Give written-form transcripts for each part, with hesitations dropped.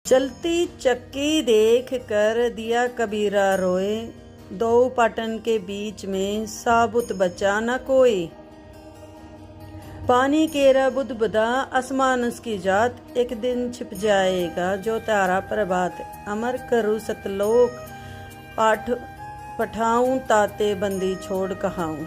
चलती चक्की देख कर दिया कबीरा रोए, दो पाटन के बीच में साबुत बचा न कोई। पानी केरा बुदबुदा आसमान उसकी जात, एक दिन छिप जाएगा जो तारा प्रभात। अमर करूँ सतलोक पाठ पठाऊं, ताते बंदी छोड़ कहाऊं।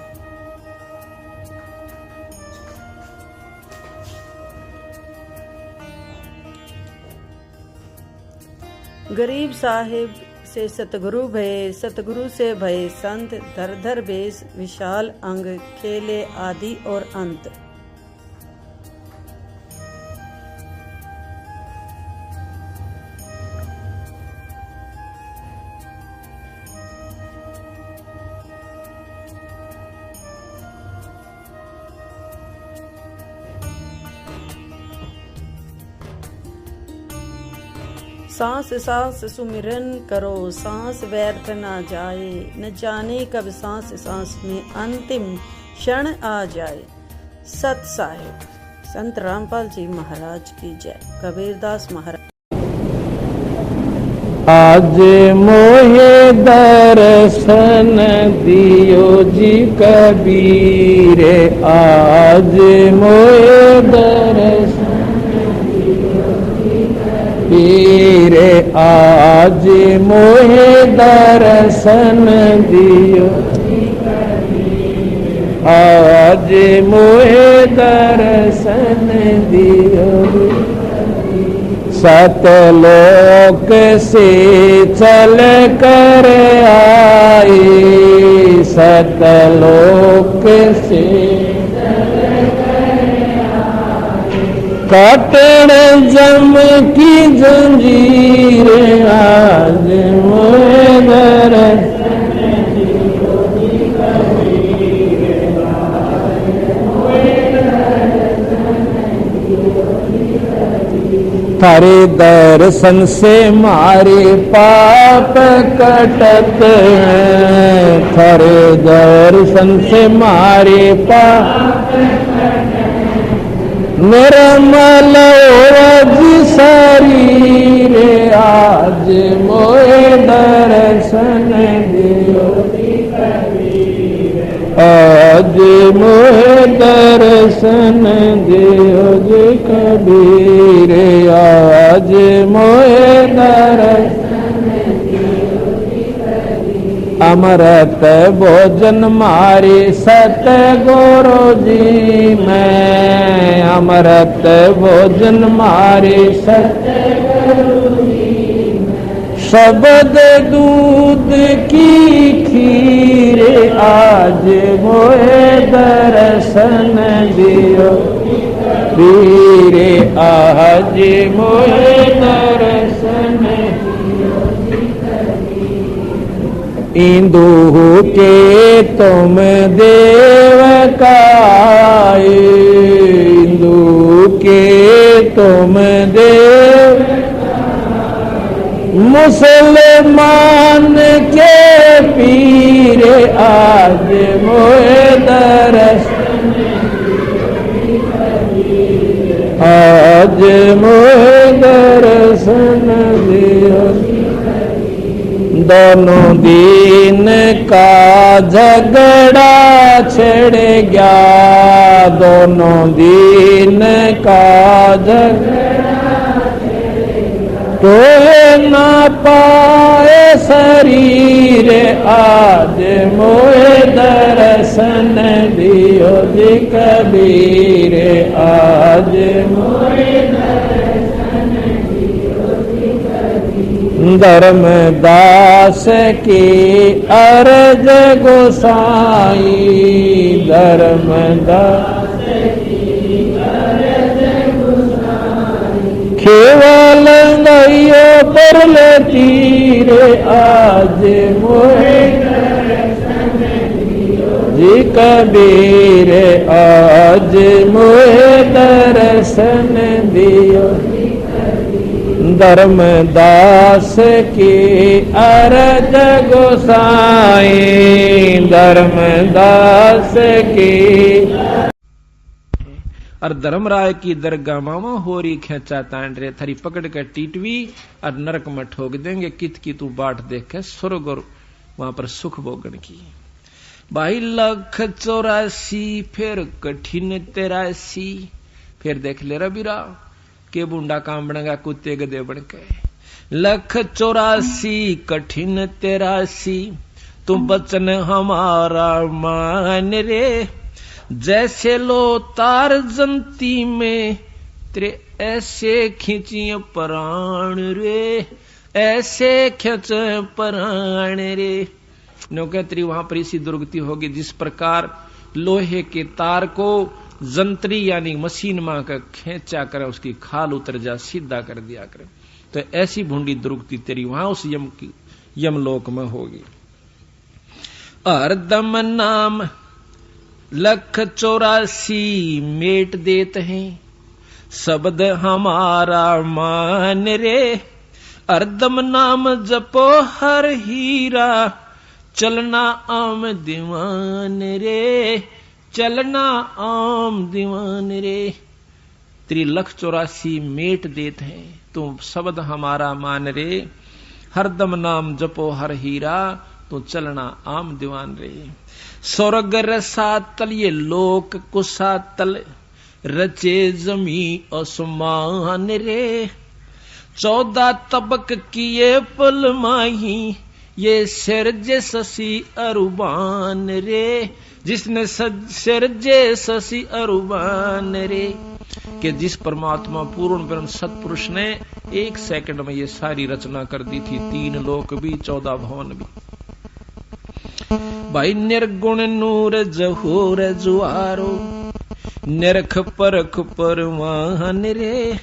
गरीब साहिब से सतगुरु भये, सतगुरु से भये संत। धर धर बेस विशाल अंग, खेले आदि और अंत। सांस सांस सुमिरन करो, सांस व्यर्थ ना जाए। न जाने कब सांस सांस में अंतिम क्षण आ जाए। सत साहिब संत रामपाल जी महाराज की जय। कबीरदास महाराज। आज मोहे दर्शन दियो जी कबीर, आज मोहे दर्शन कबीर, आज मोहे दर्शन दियो, आज मोहे दर्शन दियो। सतलोक से चल कर आए, सतलोक से कटण जम की जंजीर, आज मोहे दर्शन थारे दर्शन से मारे पाप कटत हैं, थारे दर्शन से मारे पाप निर्मल जी शरीर, आज मोहे दर्शन दियो, आज मोहे दर्शन दियो जी कबीर, आज मोहे दर्शन दियो जी कबीर। अमृत भोजन मारे सतगुरु जी मैं, अमृत भोजन मारे सतगुरु जी मैं। शब्द दूध की खीर, आज मोहे दर्शन दियो कबीर, आज मोहे दर्शन दियो कबीर। इंदु के तुम देव काए, इंदु के तुम देव मुसलमान के पीर, आज मोहे दर्शन दियो कबीर, आज मोहे दर्शन दियो। दोनों दिन का झगड़ा छिड़ गया, दोनों दिन का झगड़ा तो न पाए शरीर, आज मोहे दर्शन दियो जी कबीर, आज मोहे दर्शन दियो जी कबीर। धर्मदास की अर्ज गोसाई, धर्मदास केवल गयो पर तीर, आज मोहे दर्शन दियो जी कबीर, आज मोहे दर्शन दियो जी कबीर। धर्मदास की अर्ज गोसाई, धर्मदास की और धर्मराय की दरगाह मामा होरी खेचा तांड रे थारी पकड़ के टीटवी और नरक में ठोक देंगे कित की तू बाट देख के स्वर्ग और वहां पर सुख भोगन की। भाई 184 फिर कठिन 83 फिर देख ले रबीरा के बुंडा काम बनेगा कुत्ते गधे बन के। 184 कठिन 83 तुम बचन हमारा मान रे, जैसे लो तार जंती में तेरे ऐसे खींचिए प्राण रे, ऐसे खींच प्राण रे। नौकत्री वहां पर इसी दुर्गति होगी जिस प्रकार लोहे के तार को जंत्री यानी मशीन मां का खींचा करे उसकी खाल उतर जा सीधा कर दिया करे, तो ऐसी भूंडी दुर्गति तेरी वहां उस यमलोक में होगी। हरदम नाम 184 मेट देते हैं, शब्द हमारा मान रे, हरदम नाम जपो हर हीरा, चलना आम दीवान रे, चलना आम दीवान रे। 184 मेट देते हैं, तुम शब्द हमारा मान रे, हरदम नाम जपो हर हीरा, तो चलना आम दीवान रे। स्वर्ग रसातल ये लोक कुसातल, रचे जमी आसमान रे, 14 तबक किए पल माही, ये सिरजे शशि अरुबान रे, जिसने सिरजे शशि अरुबान रे। कि जिस परमात्मा पूर्ण ब्रह्म सतपुरुष ने 1 सेकंड में ये सारी रचना कर दी थी, 3 लोक भी 14 भवन भी। भाई निर्गुण नूर जहूर जुआरो, निरख परख परवान रे,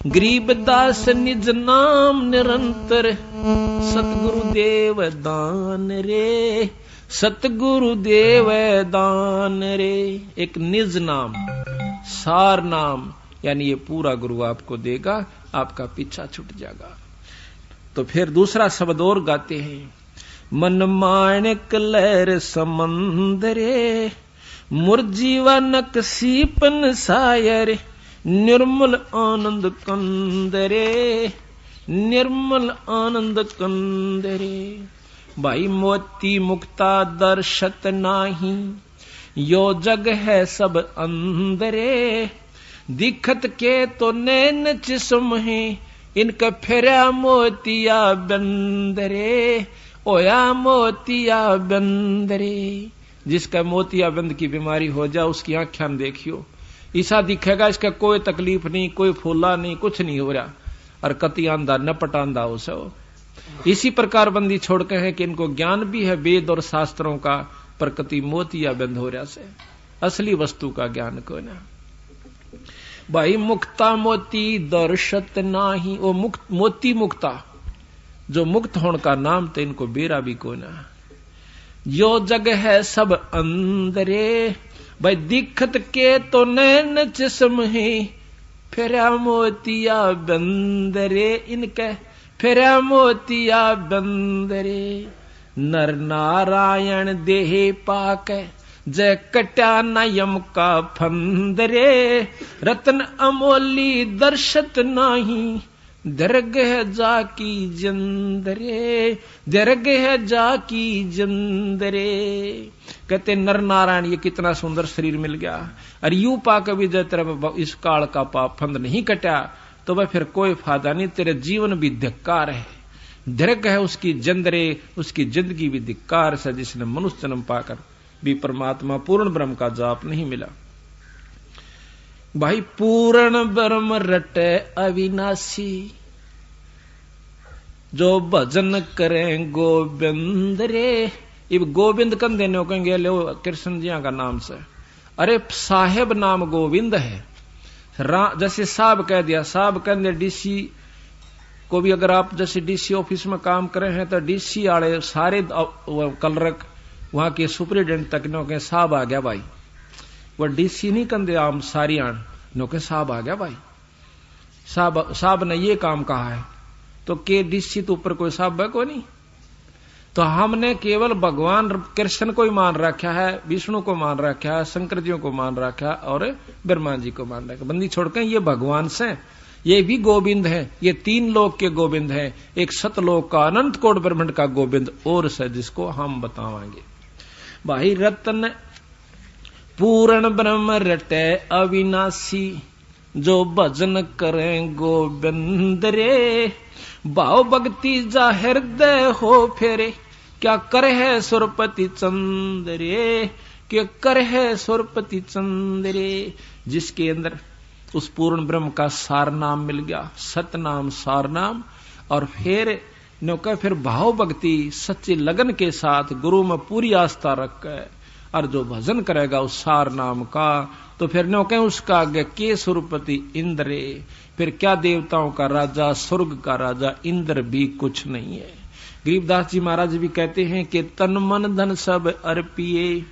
गरीब दास निज नाम निरंतर, सतगुरु देव दान रे, सतगुरु देव दान रे। एक निज नाम सार नाम यानी ये पूरा गुरु आपको देगा, आपका पीछा छूट जाएगा। तो फिर दूसरा शब्द और गाते हैं, मन माणिक लहर समंदरे, मुरजीवनक सीपन सायर, निर्मल आनंद कंदरे, निर्मल आनंद कंदरे। भाई मोती मुक्ता दर्शत नाही, यो जग है सब अंदरे, दिखत के तो नैन चिस्म है, इनका फेरा मोतिया बंदरे, ओया मोतिया बंदरे। जिसका मोतिया बंद की बीमारी हो जाए उसकी आंखें देखियो, ऐसा दिखेगा इसका कोई तकलीफ नहीं, कोई फूला नहीं, कुछ नहीं हो रहा, और कति आंधा नपट आंधा हो सो। इसी प्रकार बंदी छोड़ के है कि इनको ज्ञान भी है वेद और शास्त्रों का, पर कति मोतिया बंद हो रहा से, असली वस्तु का ज्ञान को ना। भाई मुक्ता मोती दर्शत नाही, वो मुक्त मोती मुक्ता जो मुक्त होने का नाम, तो इनको बेरा भी को ना। यो जग है सब अंदरे, भाई दिखत के तो नैन चिस्म है, फेरा मोतिया बंदरे, इनके फेरा मोतिया बंदरे। नर नारायण देह पाके, जय कट्या नयम का फंदरे, रतन अमोली दर्शत नाही, दरग है जाकी जंदरे, दरग है जाकी जंदरे। कहते नर नारायण ये कितना सुंदर शरीर मिल गया, और यू पाक भी जय तेरा इस काल का पाप फंद नहीं कटा, तो वह फिर कोई फायदा नहीं, तेरे जीवन भी धिक्कार है। दरग है उसकी जंदरे, उसकी जिंदगी भी धिक्कार से, जिसने मनुष्य जन्म पाकर भी परमात्मा पूर्ण ब्रह्म का जाप नहीं मिला। भाई पूर्ण ब्रह्म रटे अविनाशी, जो भजन करें गोविंद रे। इब गोविंद कंधे ने कहेंगे लो कृष्ण जी का नाम से, अरे साहेब नाम गोविंद है। जैसे साहब कह दिया, साहब कहते डीसी को भी, अगर आप जैसे डीसी ऑफिस में काम करे हैं तो डीसी वाले सारे कलरक वहां के सुपरिटेंडेंट तक नो के साहब आ गया भाई, वो डीसी नहीं कंदे आम सारी आन नो के साहब आ गया भाई, साहब ने ये काम कहा है, तो के डीसी तो ऊपर कोई साहब है को नहीं। तो हमने केवल भगवान कृष्ण को ही मान रखा है, विष्णु को मान रखा है, शंकर जी को मान रखा है और ब्रह्मा जी को मान रखा। बंदी छोड़कर ये भगवान से, ये भी गोविंद है, ये 3 लोक के गोविंद है, एक सतलोक का अनंत कोट ब्रह्मांड का गोविंद और से, जिसको हम बतावांगे। भाई रत्न पूर्ण ब्रह्म रटे अविनाशी, जो भजन करें गोविंद रे, भाव भक्ति जा हृदय हो फेरे, क्या कर है सुरपति चंद्रे, क्या कर है सुरपति चंद्रे। जिसके अंदर उस पूर्ण ब्रह्म का सार नाम मिल गया, सत नाम सार नाम, और फिर भाव भक्ति सच्ची लगन के साथ गुरु में पूरी आस्था रख कर और जो भजन करेगा उस सार नाम का, तो फिर नो कहें उसका आगे के सुरपति इंद्रे, फिर क्या देवताओं का राजा, स्वर्ग का राजा इंद्र भी कुछ नहीं है। गरीबदास जी महाराज भी कहते हैं कि तन मन धन सब अर्पिए,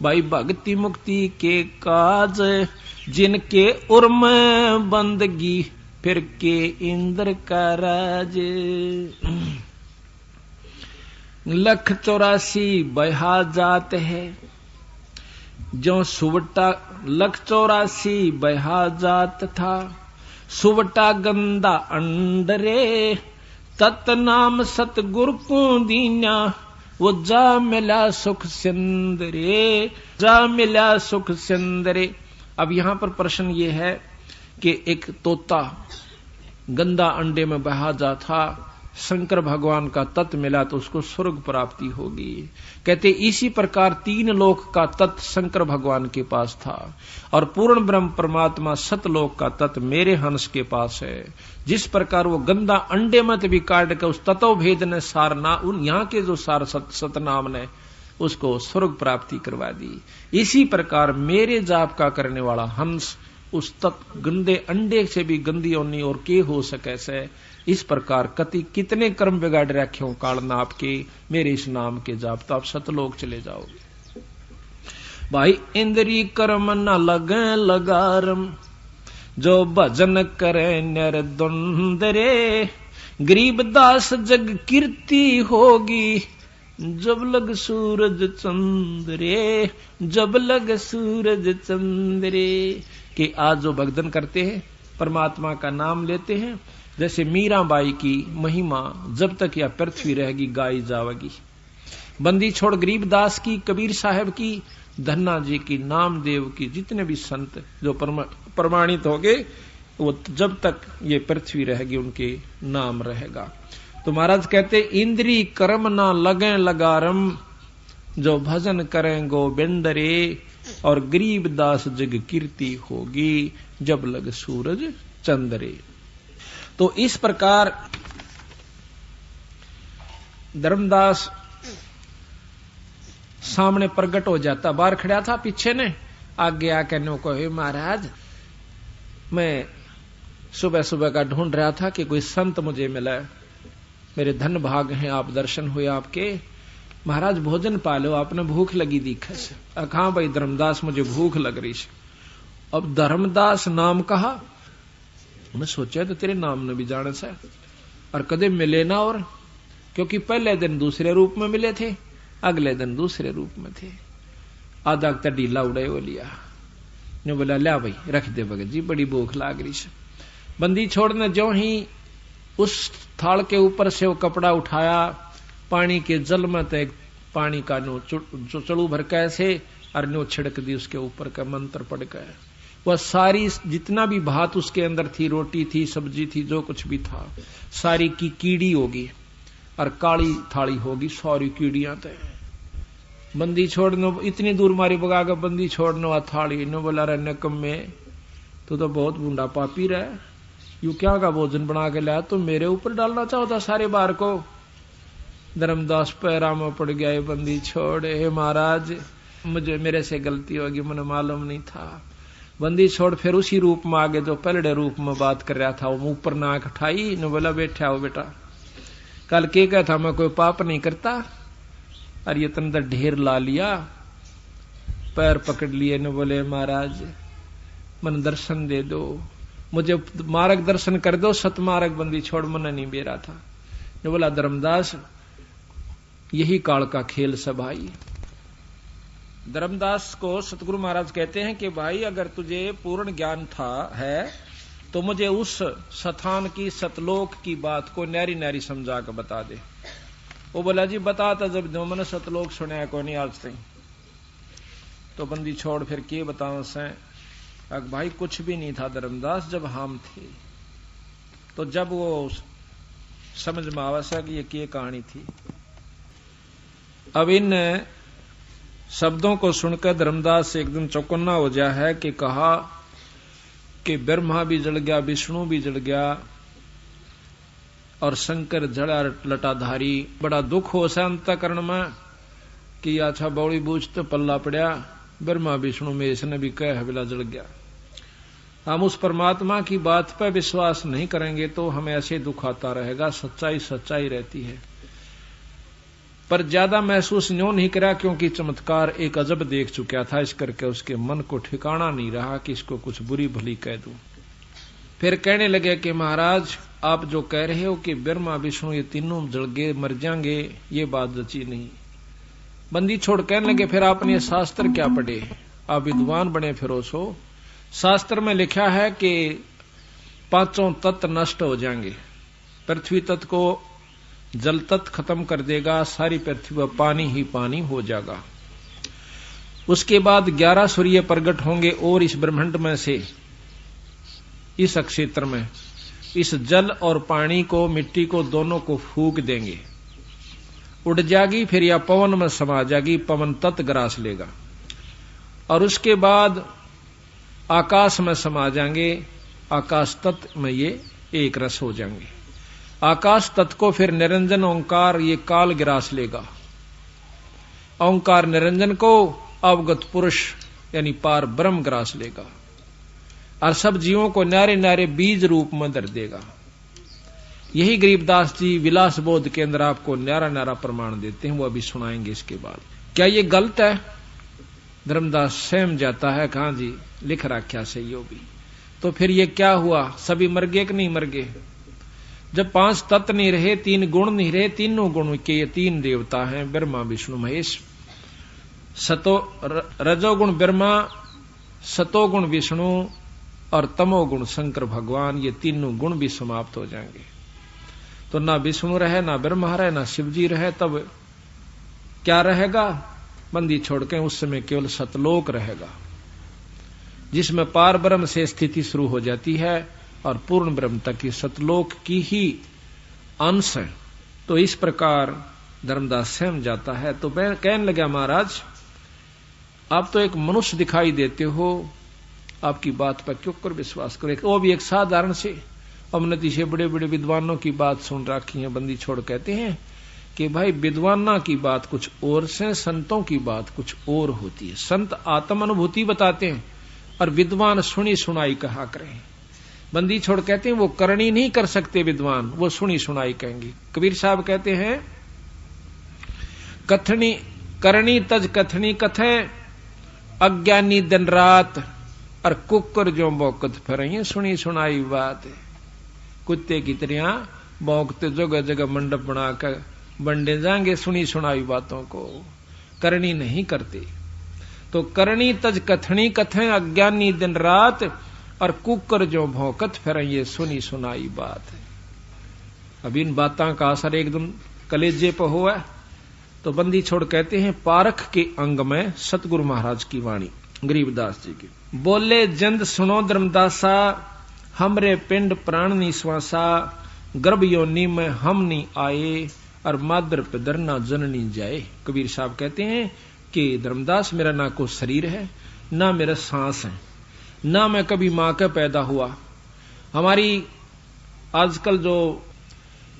भाई भक्ति मुक्ति के काज, जिनके उर्म बंदगी, फिर के इंद्र का राज। 184 बहा जात है, जो सुवटा 184 बहा जात था, सुवटा गंदा अंडरे, तत् नाम सतगुरु को दीना, वो जा मिला सुख सिंदरे, जा मिला सुख सिंदरे। अब यहां पर प्रश्न ये है कि एक तोता गंदा अंडे में बहा जा था, शंकर भगवान का तत्व मिला तो उसको स्वर्ग प्राप्ति होगी। कहते इसी प्रकार 3 लोक का तत्व शंकर भगवान के पास था, और पूर्ण ब्रह्म परमात्मा सतलोक का तत्व मेरे हंस के पास है। जिस प्रकार वो गंदा अंडे मत भी काट के उस तत्व भेद ने सारना, उन यहाँ के जो सार सतनाम ने उसको स्वर्ग प्राप्ति करवा दी। इसी प्रकार मेरे जाप का करने वाला हंस उस गंदे अंडे से भी गंदी होनी और के हो सके से, इस प्रकार कति कितने कर्म बिगाड़ रखे हो काल नाप के मेरे इस नाम के जाप, तो आप सतलोक चले जाओगे। भाई इंद्री कर्म न लगे लगारम, जो भजन करे निर्द्वंदरे, गरीबदास जग कीर्ति होगी, जब लग सूरज चंद्रे, जब लग सूरज चंद्रे। कि आज जो भक्तन करते हैं, परमात्मा का नाम लेते हैं, जैसे मीराबाई की महिमा जब तक यह पृथ्वी रहेगी गाई जावेगी। बंदी छोड़ गरीबदास की, कबीर साहब की, धन्ना जी की, नामदेव की, जितने भी संत जो प्रमाणित हो गए, वो जब तक ये पृथ्वी रहेगी उनके नाम रहेगा। तो महाराज कहते इंद्री कर्म ना लगे लगारम, जो भजन करें गोविंद रे, और गरीबदास जग कीर्ति होगी, जब लग सूरज चंद्रे। तो इस प्रकार धर्मदास सामने प्रकट हो जाता, बाहर खड़ा था, पीछे ने आगे आकर नो कहे महाराज मैं सुबह सुबह का ढूंढ रहा था कि कोई संत मुझे मिला, मेरे धन भाग हैं, आप दर्शन हुए आपके, महाराज भोजन पालो, आपने भूख लगी दिखे से। कहा भाई धर्मदास मुझे भूख लग रही है। अब धर्मदास नाम कहा, मैं सोचा तो तेरे नाम ने भी जाने से, और कदे मिले ना, और क्योंकि पहले दिन दूसरे रूप में मिले थे, अगले दिन दूसरे रूप में थे। आधा तक ढीला उड़े वो लिया, ने बोला लिया भाई रख दे भगत जी, बड़ी भूख लाग रही है। बंदी छोड़ने जो ही उस थाल के ऊपर से वो कपड़ा उठाया, पानी के जल में तक पानी का नो चड़ू भर कैसे और नो छिड़क दी उसके ऊपर का, मंत्र पड़ गया। वह सारी जितना भी भात उसके अंदर थी, रोटी थी, सब्जी थी, जो कुछ भी था, सारी की कीड़ी होगी और काली थाली होगी, सारी कीड़ियां थे। बंदी छोड़नो इतनी दूर मारी बगा कर बंदी छोड़नो आ थाली नो बोला रे नकम्मे, तो बहुत बूंदा पापी रहा, यू क्या का भोजन बना के लाया, तो मेरे ऊपर डालना चाहता सारे बार को। धर्मदास पैरा में पड़ गया, ये बंदी छोड़, हे महाराज मुझे मेरे से गलती होगी, मुझे मालूम नहीं था। बंदी छोड़ फिर उसी रूप में आगे जो पहले रूप में बात कर रहा था, वो ऊपर नाक उठाई, ने बोला बैठा हो बेटा, कल के कहा था मैं कोई पाप नहीं करता, और ये तंदर ढेर ला लिया, पैर पकड़ लिए, ने बोले महाराज मन दर्शन दे दो, मुझे मार्ग दर्शन कर दो, सतमार्ग बंदी छोड़, मन नहीं बेरा था। ने बोला धर्मदास यही काल का खेल सब भाई। धर्मदास को सतगुरु महाराज कहते हैं कि भाई अगर तुझे पूर्ण ज्ञान है तो मुझे उस स्थान की सतलोक की बात को न्यारी न्यारी समझा कर बता दे। वो बोला जी बता था जब जो मैंने सतलोक सुना को नहीं आज तक। तो बंदी छोड़ फिर के बताओ से भाई कुछ भी नहीं था धर्मदास जब हम थे। तो जब वो समझ में आवश्यक कि ये क्या कहानी थी। अब इन शब्दों को सुनकर धर्मदास से एकदम चौकन्ना हो गया है कि कहा कि ब्रह्मा भी जल गया, विष्णु भी जल गया और शंकर जड़ा लटाधारी। बड़ा दुख हो सा अंतःकरण में कि अच्छा बौड़ी बूझ तो पल्ला पड़ा, ब्रह्मा विष्णु में इसने भी कह हवेला जल गया। हम उस परमात्मा की बात पर विश्वास नहीं करेंगे तो हमें ऐसे दुख आता रहेगा। सच्चाई सच्चाई रहती है, पर ज्यादा महसूस न्यों नहीं करा क्योंकि चमत्कार एक अजब देख चुका था। इस करके उसके मन को ठिकाना नहीं रहा कि इसको कुछ बुरी भली कह दूं। फिर कहने लगे कि महाराज आप जो कह रहे हो कि ब्रह्मा विष्णु ये तीनों जल गए मर जाएंगे, ये बात जची नहीं। बंदी छोड़ कहने लगे फिर आपने शास्त्र क्या पढ़े, आप विद्वान बने फिरो सो। शास्त्र में लिखा है कि पांचों तत्व नष्ट हो जाएंगे। पृथ्वी तत्व को जल तत्व खत्म कर देगा, सारी पृथ्वी पर पानी ही पानी हो जाएगा। उसके बाद 11 सूर्य प्रकट होंगे और इस ब्रह्मांड में से इस क्षेत्र में इस जल और पानी को मिट्टी को दोनों को फूंक देंगे, उड़ जाएगी। फिर या पवन में समा जाएगी, पवन तत्व ग्रास लेगा। और उसके बाद आकाश में समा जाएंगे, आकाश तत्व में ये एक रस हो जाएंगे। आकाश तत्व को फिर निरंजन ओंकार ये काल ग्रास लेगा। ओंकार निरंजन को अवगत पुरुष यानी पार ब्रह्म ग्रास लेगा और सब जीवों को नारे नारे बीज रूप में धर देगा। यही गरीबदास जी विलास बोध के अंदर आपको न्यारा न्यारा प्रमाण देते हैं, वो अभी सुनाएंगे इसके बाद। क्या ये गलत है? धर्मदास सहम जाता है, कहां जी लिख रखा सही हो भी। तो फिर ये क्या हुआ, सभी मर गए कि नहीं मर गए? जब 5 तत्व नहीं रहे, 3 गुण नहीं रहे, तीनों गुण के ये 3 देवता हैं ब्रह्मा विष्णु महेश। रजोगुण ब्रह्मा, सतोगुण विष्णु और तमोगुण शंकर भगवान, ये तीनों गुण भी समाप्त हो जाएंगे। तो ना विष्णु रहे, ना ब्रह्मा रहे, ना शिवजी रहे, तब क्या रहेगा? बंदी छोड़ के उस समय केवल सतलोक रहेगा, जिसमें पार ब्रह्म से स्थिति शुरू हो जाती है और पूर्ण ब्रह्म तक की सतलोक की ही अंश है। तो इस प्रकार धर्मदास सहम जाता है। तो मैं कहने लगा महाराज आप तो एक मनुष्य दिखाई देते हो, आपकी बात पर क्यों कर विश्वास करें? वो भी एक साधारण से अवनति से बड़े बड़े विद्वानों की बात सुन रखी है। बंदी छोड़ कहते हैं कि भाई विद्वाना की बात कुछ और से, संतों की बात कुछ और होती है। संत आत्म अनुभूति बताते हैं और विद्वान सुनी सुनाई कहा करें। बंदी छोड़ कहते हैं वो करनी नहीं कर सकते विद्वान, वो सुनी सुनाई कहेंगे। कबीर साहब कहते हैं कथनी करनी तज कथनी कथे, अज्ञानी दिन रात और कुकर जो बौकत फिर सुनी सुनाई बात। कुत्ते की तरह बौकते जगह जगह मंडप बनाकर बंडे जाएंगे सुनी सुनाई बातों को, करनी नहीं करते। तो करनी तज कथनी कथे, अज्ञानी दिन रात और कुकर जो भौकत फिर ये सुनी सुनाई बात है। अब इन बातों का असर एकदम कलेजे पर हुआ। तो बंदी छोड़ कहते हैं पारख के अंग में सतगुरु महाराज की वाणी गरीबदास जी की। बोले जंद सुनो धर्मदासा, हमरे पिंड प्राण निश्वासा, गर्भ योनि में हम नी आए और मादर पे दरना जननी जाए। कबीर साहब कहते हैं कि धर्मदास मेरा ना कोई शरीर है, ना मेरा सांस है, ना मैं कभी मां का पैदा हुआ। हमारी आजकल जो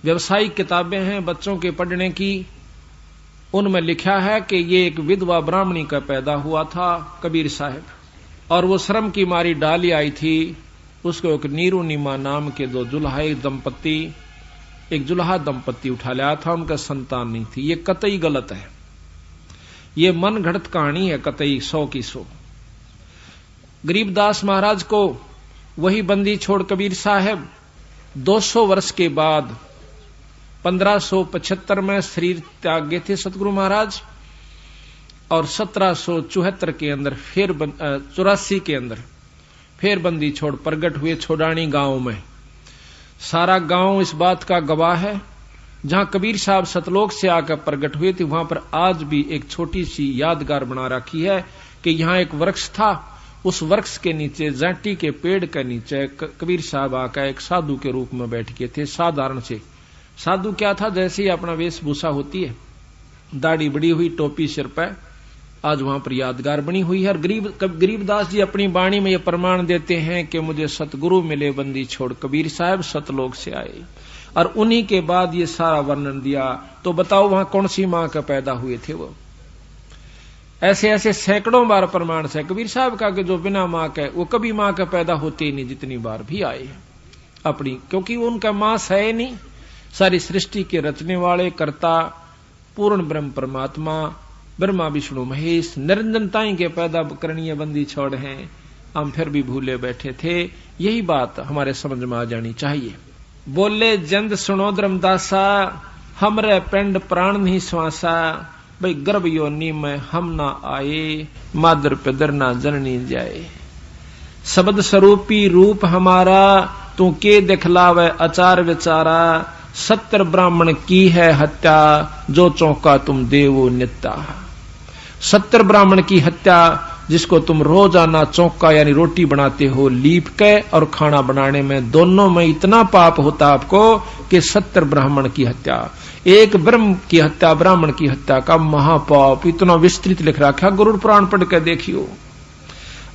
व्यवसायिक किताबें हैं बच्चों के पढ़ने की, उनमें लिखा है कि ये एक विधवा ब्राह्मणी का पैदा हुआ था कबीर साहब, और वो श्रम की मारी डाली आई थी। उसको एक नीरू नीमा नाम के 2 जुल्हा दंपत्ति, एक जुल्हा दंपत्ति उठा लिया था, उनका संतान नहीं थी। ये कतई गलत है, ये मन घड़त कहानी है, कतई 100 की 100। गरीबदास महाराज को वही बंदी छोड़ कबीर साहब 200 वर्ष के बाद 1575 में शरीर त्याग गए थे सतगुरु महाराज, और 1774 के अंदर फिर 84 के अंदर फिर बंदी छोड़ प्रगट हुए छोड़ानी गांव में। सारा गांव इस बात का गवाह है। जहां कबीर साहब सतलोक से आकर प्रगट हुए थे, वहां पर आज भी एक छोटी सी यादगार बना रखी है कि यहां एक वृक्ष था, उस वृक्ष के नीचे जाटी के पेड़ के नीचे कबीर साहब आकर एक साधु के रूप में बैठ गए थे। साधारण से साधु क्या था, जैसे ही अपना वेशभूषा होती है, दाढ़ी बड़ी हुई, टोपी सिर पे, आज वहां पर यादगार बनी हुई है। और गरीबदास जी अपनी वाणी में यह प्रमाण देते हैं कि मुझे सतगुरु मिले बंदी छोड़ कबीर साहब सतलोक से आए, और उन्हीं के बाद ये सारा वर्णन दिया। तो बताओ वहां कौन सी मां का पैदा हुए थे वो? ऐसे ऐसे सैकड़ों बार प्रमाण से कबीर साहब का कि जो बिना मां के वो कभी मां का पैदा होते ही नहीं, जितनी बार भी आए अपनी, क्योंकि उनका मां है नहीं। सारी सृष्टि के रचने वाले कर्ता पूर्ण ब्रह्म परमात्मा ब्रह्मा विष्णु महेश निरंजनताई के पैदा करणीय बंदी छोड़ हैं, हम फिर भी भूले बैठे थे। यही बात हमारे समझ में आ जानी चाहिए। बोले जंद सुनो धर्मदासा, हमरे पिंड प्राण नहीं श्वासा, भाई गर्भ योनि में हम ना आए, मादर पिदर ना जननी जाए। शब्द स्वरूपी रूप हमारा, तू के दिखलावे आचार विचारा, 70 ब्राह्मण की है हत्या, जो चौंका तुम देवो नित्या। 70 ब्राह्मण की हत्या, जिसको तुम रोजाना चौका यानी रोटी बनाते हो लीप के, और खाना बनाने में दोनों में इतना पाप होता आपको कि 70 ब्राह्मण की हत्या, एक ब्रह्म की हत्या, ब्राह्मण की हत्या का महापाप इतना विस्तृत लिख रखा। गुरु पुराण पढ़ के देखियो।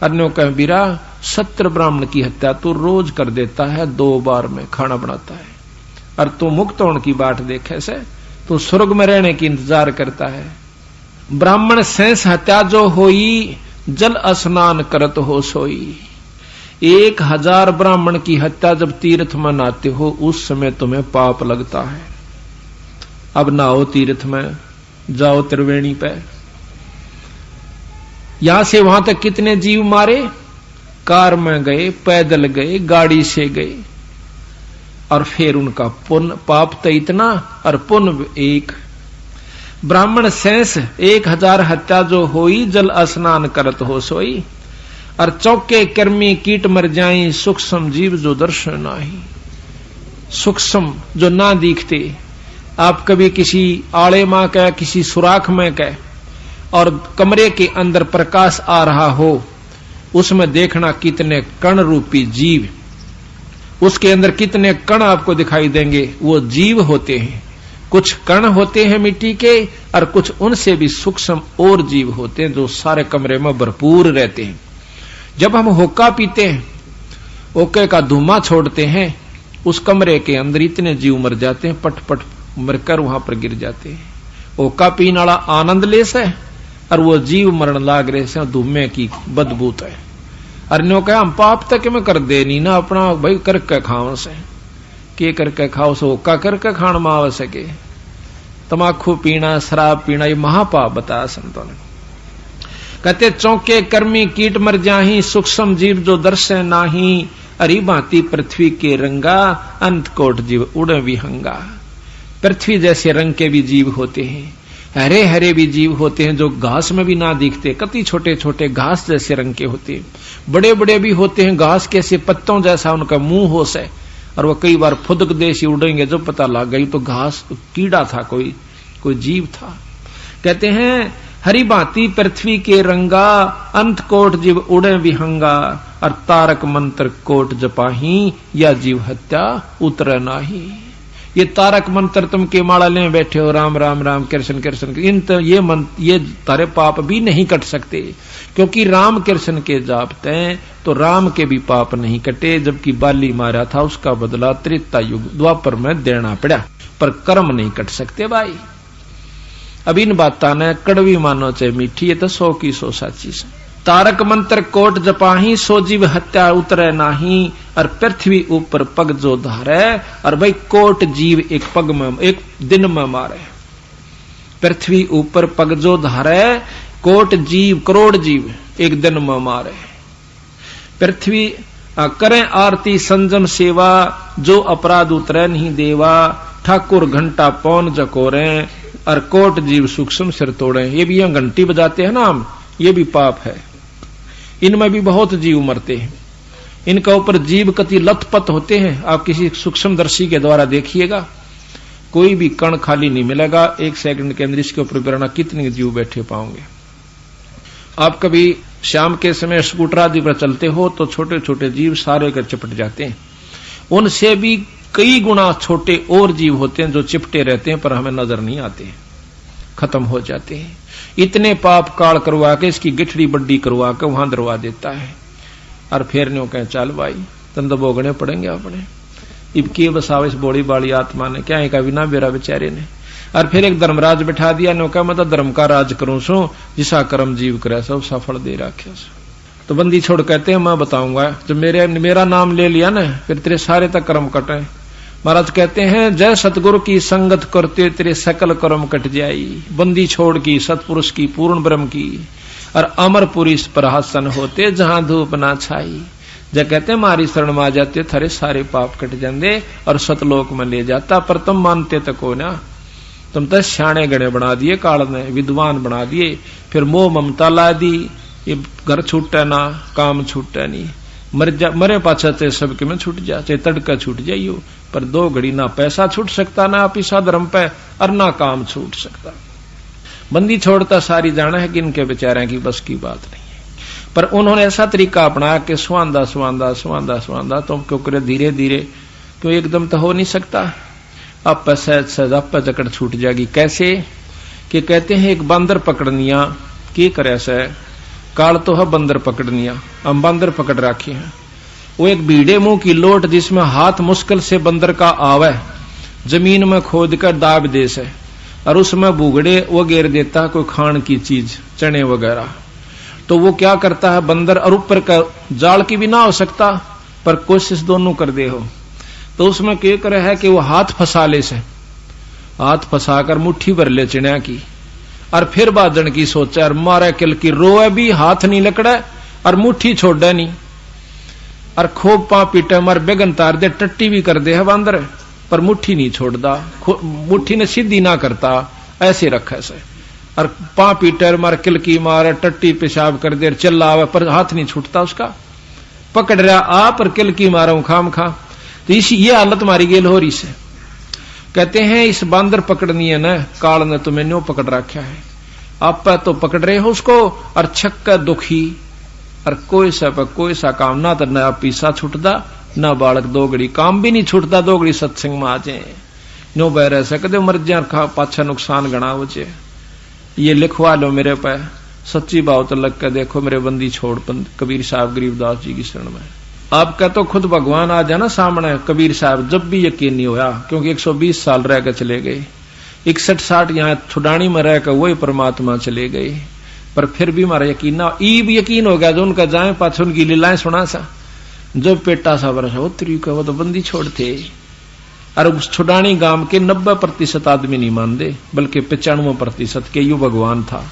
अन्यों कह बीरा 70 ब्राह्मण की हत्या तू रोज कर देता है, 2 बार में खाना बनाता है, और तू मुक्त होने की बाट देखे से तू स्वर्ग में रहने की इंतजार करता है। ब्राह्मण सेंस हत्या जो होई, जल स्नान करत हो सोई। 1000 ब्राह्मण की हत्या जब तीर्थ में नहाते हो, उस समय तुम्हें पाप लगता है। अब नहाओ तीर्थ में, जाओ त्रिवेणी पे, यहां से वहां तक कितने जीव मारे, कार में गए, पैदल गए, गाड़ी से गए, और फिर उनका पुण्य पाप तो इतना और पुण्य एक। ब्राह्मण शेष 1000 हत्या जो होई, जल स्नान करत हो सोई, और चौके कर्मी कीट मर जाई, सूक्ष्म जीव जो दर्शन नाही। सूक्ष्म जो ना दिखते, आप कभी किसी आड़े में कह, किसी सुराख में कह, और कमरे के अंदर प्रकाश आ रहा हो, उसमें देखना कितने कण रूपी जीव, उसके अंदर कितने कण आपको दिखाई देंगे, वो जीव होते हैं। कुछ कण होते हैं मिट्टी के, और कुछ उनसे भी सूक्ष्म और जीव होते हैं जो सारे कमरे में भरपूर रहते हैं। जब हम हुक्का पीते हैं, ओके का धुआं छोड़ते हैं, उस कमरे के अंदर इतने जीव मर जाते हैं, पट पट मरकर वहां पर गिर जाते हैं। हुक्का पीने वाला आनंद ले से, और वो जीव मरण लाग रहे से धुएं की बदबूत है। अरण्यों का हम पाप तक में कर दे नहीं ना, अपना भाई करके खाओ से, के करके खाओ से हुक्का करके खान में आ सके। तमाकू पीना, शराब पीना, ये महापाप बताया संतों ने। कहते चौके कर्मी कीट मर जाही, सूक्ष्म जीव जो दर्शन नाही, अरी भांति पृथ्वी के रंगा, अंत कोट जीव उड़े विहंगा। पृथ्वी जैसे रंग के भी जीव होते हैं, हरे हरे भी जीव होते हैं जो घास में भी ना दिखते, कति छोटे छोटे घास जैसे रंग के होते हैं। बड़े बड़े भी होते हैं, घास के से पत्तों जैसा उनका मुंह हो से, और वो कई बार फुदक देशी उड़ेंगे, जो पता लग गई तो घास कीड़ा था, कोई जीव था। कहते हैं हरी भांति पृथ्वी के रंगा, अंत कोट जीव उड़े विहंगा, और तारक मंत्र कोट जपाही, या जीव हत्या उतरे नाही। ये तारक मंत्र तुम के माला ले बैठे हो, राम राम राम कृष्ण कृष्ण, ये तारे पाप भी नहीं कट सकते, क्योंकि राम कृष्ण के जापते तो राम के भी पाप नहीं कटे। जबकि बाली मारा था, उसका बदला त्रेता युग द्वापर में देना पड़ा, पर कर्म नहीं कट सकते भाई। अब इन बातों ने कड़वी मानो चाहे मीठी, ये तो 100 की 100 साची से। तारक मंत्र कोट जपाही, सो जीव हत्या उतरे नाही, और पृथ्वी ऊपर पग जो धारे, और भाई कोट जीव एक पग में, एक दिन में मारे। पृथ्वी ऊपर पग जो धारे, कोट जीव करोड़ जीव एक दिन में मारे। पृथ्वी करें आरती संजम सेवा, जो अपराध उतरे नहीं देवा, ठाकुर घंटा पौन जकोरे और कोट जीव सूक्ष्म सिर तोड़े। ये भी यहाँ घंटी बजाते हैं ना हम, ये भी पाप है। इनमें भी बहुत जीव मरते हैं, इनका ऊपर जीव कति लथपथ होते हैं। आप किसी सूक्ष्मदर्शी के द्वारा देखिएगा, कोई भी कण खाली नहीं मिलेगा। 1 सेकंड के अंदर इसके ऊपर बिना कितने जीव बैठे पाओगे। आप कभी शाम के समय स्कूटर आदि पर चलते हो तो छोटे छोटे जीव सारे कर चिपट जाते हैं। उनसे भी कई गुना छोटे और जीव होते हैं जो चिपटे रहते हैं, पर हमें नजर नहीं आते, खत्म हो जाते हैं। इतने पाप काल करवा के इसकी गिठड़ी बड्डी करवा के वहां दरवा देता है। और फिर न्यों कहें चल भाई तन तो भोगने पड़ेंगे अपने। इब के बसाव इस बोली बाली आत्मा ने क्या कहा बिना बेरा बेचारे ने। और फिर एक धर्मराज बैठा दिया, न्यों कहा मैं तो धर्म का राज करूं सो, जिसा कर्म जीव करे सब सफल दे रखे। तो बंदी छोड़ कहते हैं मैं बताऊंगा, जब मेरा नाम ले लिया ना फिर तेरे सारे तक कर्म कटे। महाराज कहते हैं जय सतगुरु की संगत करते तेरे सकल कर्म कट जाई। बंदी छोड़ की सतपुरुष की पूर्ण ब्रह्म की और अमरपुरी प्रहसन होते जहां धूप ना छाई। जब कहते मारी शरण में आ जाते थारे सारे पाप कट जाते और सतलोक में ले जाता। पर तुम मानते तो को ना, तुम तो सियाणे गणे बना दिए, काल ने विद्वान बना दिए। फिर मोह ममता ला दी, ये घर छूटे ना काम छूटे नहीं। मरे पाछा चाहे सबके में छूट जा, चाहे तड़का छूट जाइयो, पर 2 घड़ी ना पैसा छूट सकता ना पिसा धर्म पे और ना काम छूट सकता। बंदी छोड़ता सारी जाना है कि इनके बेचारे की बस की बात नहीं है। पर उन्होंने ऐसा तरीका अपनाया कि स्वांदा स्वांदा स्वांदा स्वांदा तुम क्यों करे धीरे धीरे, क्यों एकदम तो हो नहीं सकता। अब सहज सहज आप जकड़ छूट जाएगी। कैसे कि कहते हैं एक बंदर पकड़निया की करे से काल तो है बंदर पकड़निया, हम बंदर पकड़ रखे हैं। वो एक भीड़े मुंह की लोट जिसमें हाथ मुश्किल से बंदर का आवे, जमीन में खोद कर दाब दे से और उसमें बुगड़े वो घेर देता कोई खान की चीज चने वगैरह। तो वो क्या करता है बंदर, और ऊपर का जाल की भी ना हो सकता पर कोशिश दोनों कर दे हो। तो उसमें क्या करे है कि वो हाथ फंसा ले से, हाथ फंसाकर मुट्ठी भर ले चिड़िया की और फिर बाजन की सोचा और मारे किल की रोए भी हाथ नहीं लकड़े और मुट्ठी छोड़े नहीं और खूब पा पीटे मर बेगन तार दे टट्टी भी कर दे है बंदर पर मुट्ठी नहीं छोड़दा, मुट्ठी ने सीधी ना करता ऐसे रखे से और पा पीटर मार किल की मारे टट्टी पेशाब कर दे चिल्लावे पर हाथ नहीं छूटता उसका। पकड़ रहा आप और किल की मारो खाम खा। तो इसी ये हालत मारी गेल हो रही से। कहते हैं इस बंदर पकड़नी है ना काल ने तुम्हें न्यों पकड़ रखा है, आप तो पकड़ रहे हो उसको और छक्का दुखी और कोई सा काम ना तो ना पीसा छुटदा ना बालक 2 घड़ी काम भी नहीं छुटता। 2 घड़ी सत्संग में आ जाए नो बह रह सकते मर जा खा पाछा नुकसान गणा हो जाए। ये लिखवा लो मेरे पे सच्ची बात तो लग कर देखो मेरे बंदी छोड़ कबीर साहब गरीबदास जी की शरण में। आपका तो खुद भगवान आ जाना सामने कबीर साहब जब भी यकीन नहीं होया, क्योंकि 120 साल रह कर चले गए, 61-60 यहाँ छुडानी में रहकर वही परमात्मा चले गए। पर फिर भी हमारा यकीन ना ईब यकीन हो गया जो उनका जाए पाछ उनकी लीलाएं सुना सा जो पेटा सा बरसा वो तरीका वो तो बंदी छोड़ते। और उस छुडानी गांव के 90% आदमी नहीं मानते बल्कि 95% के यू भगवान था।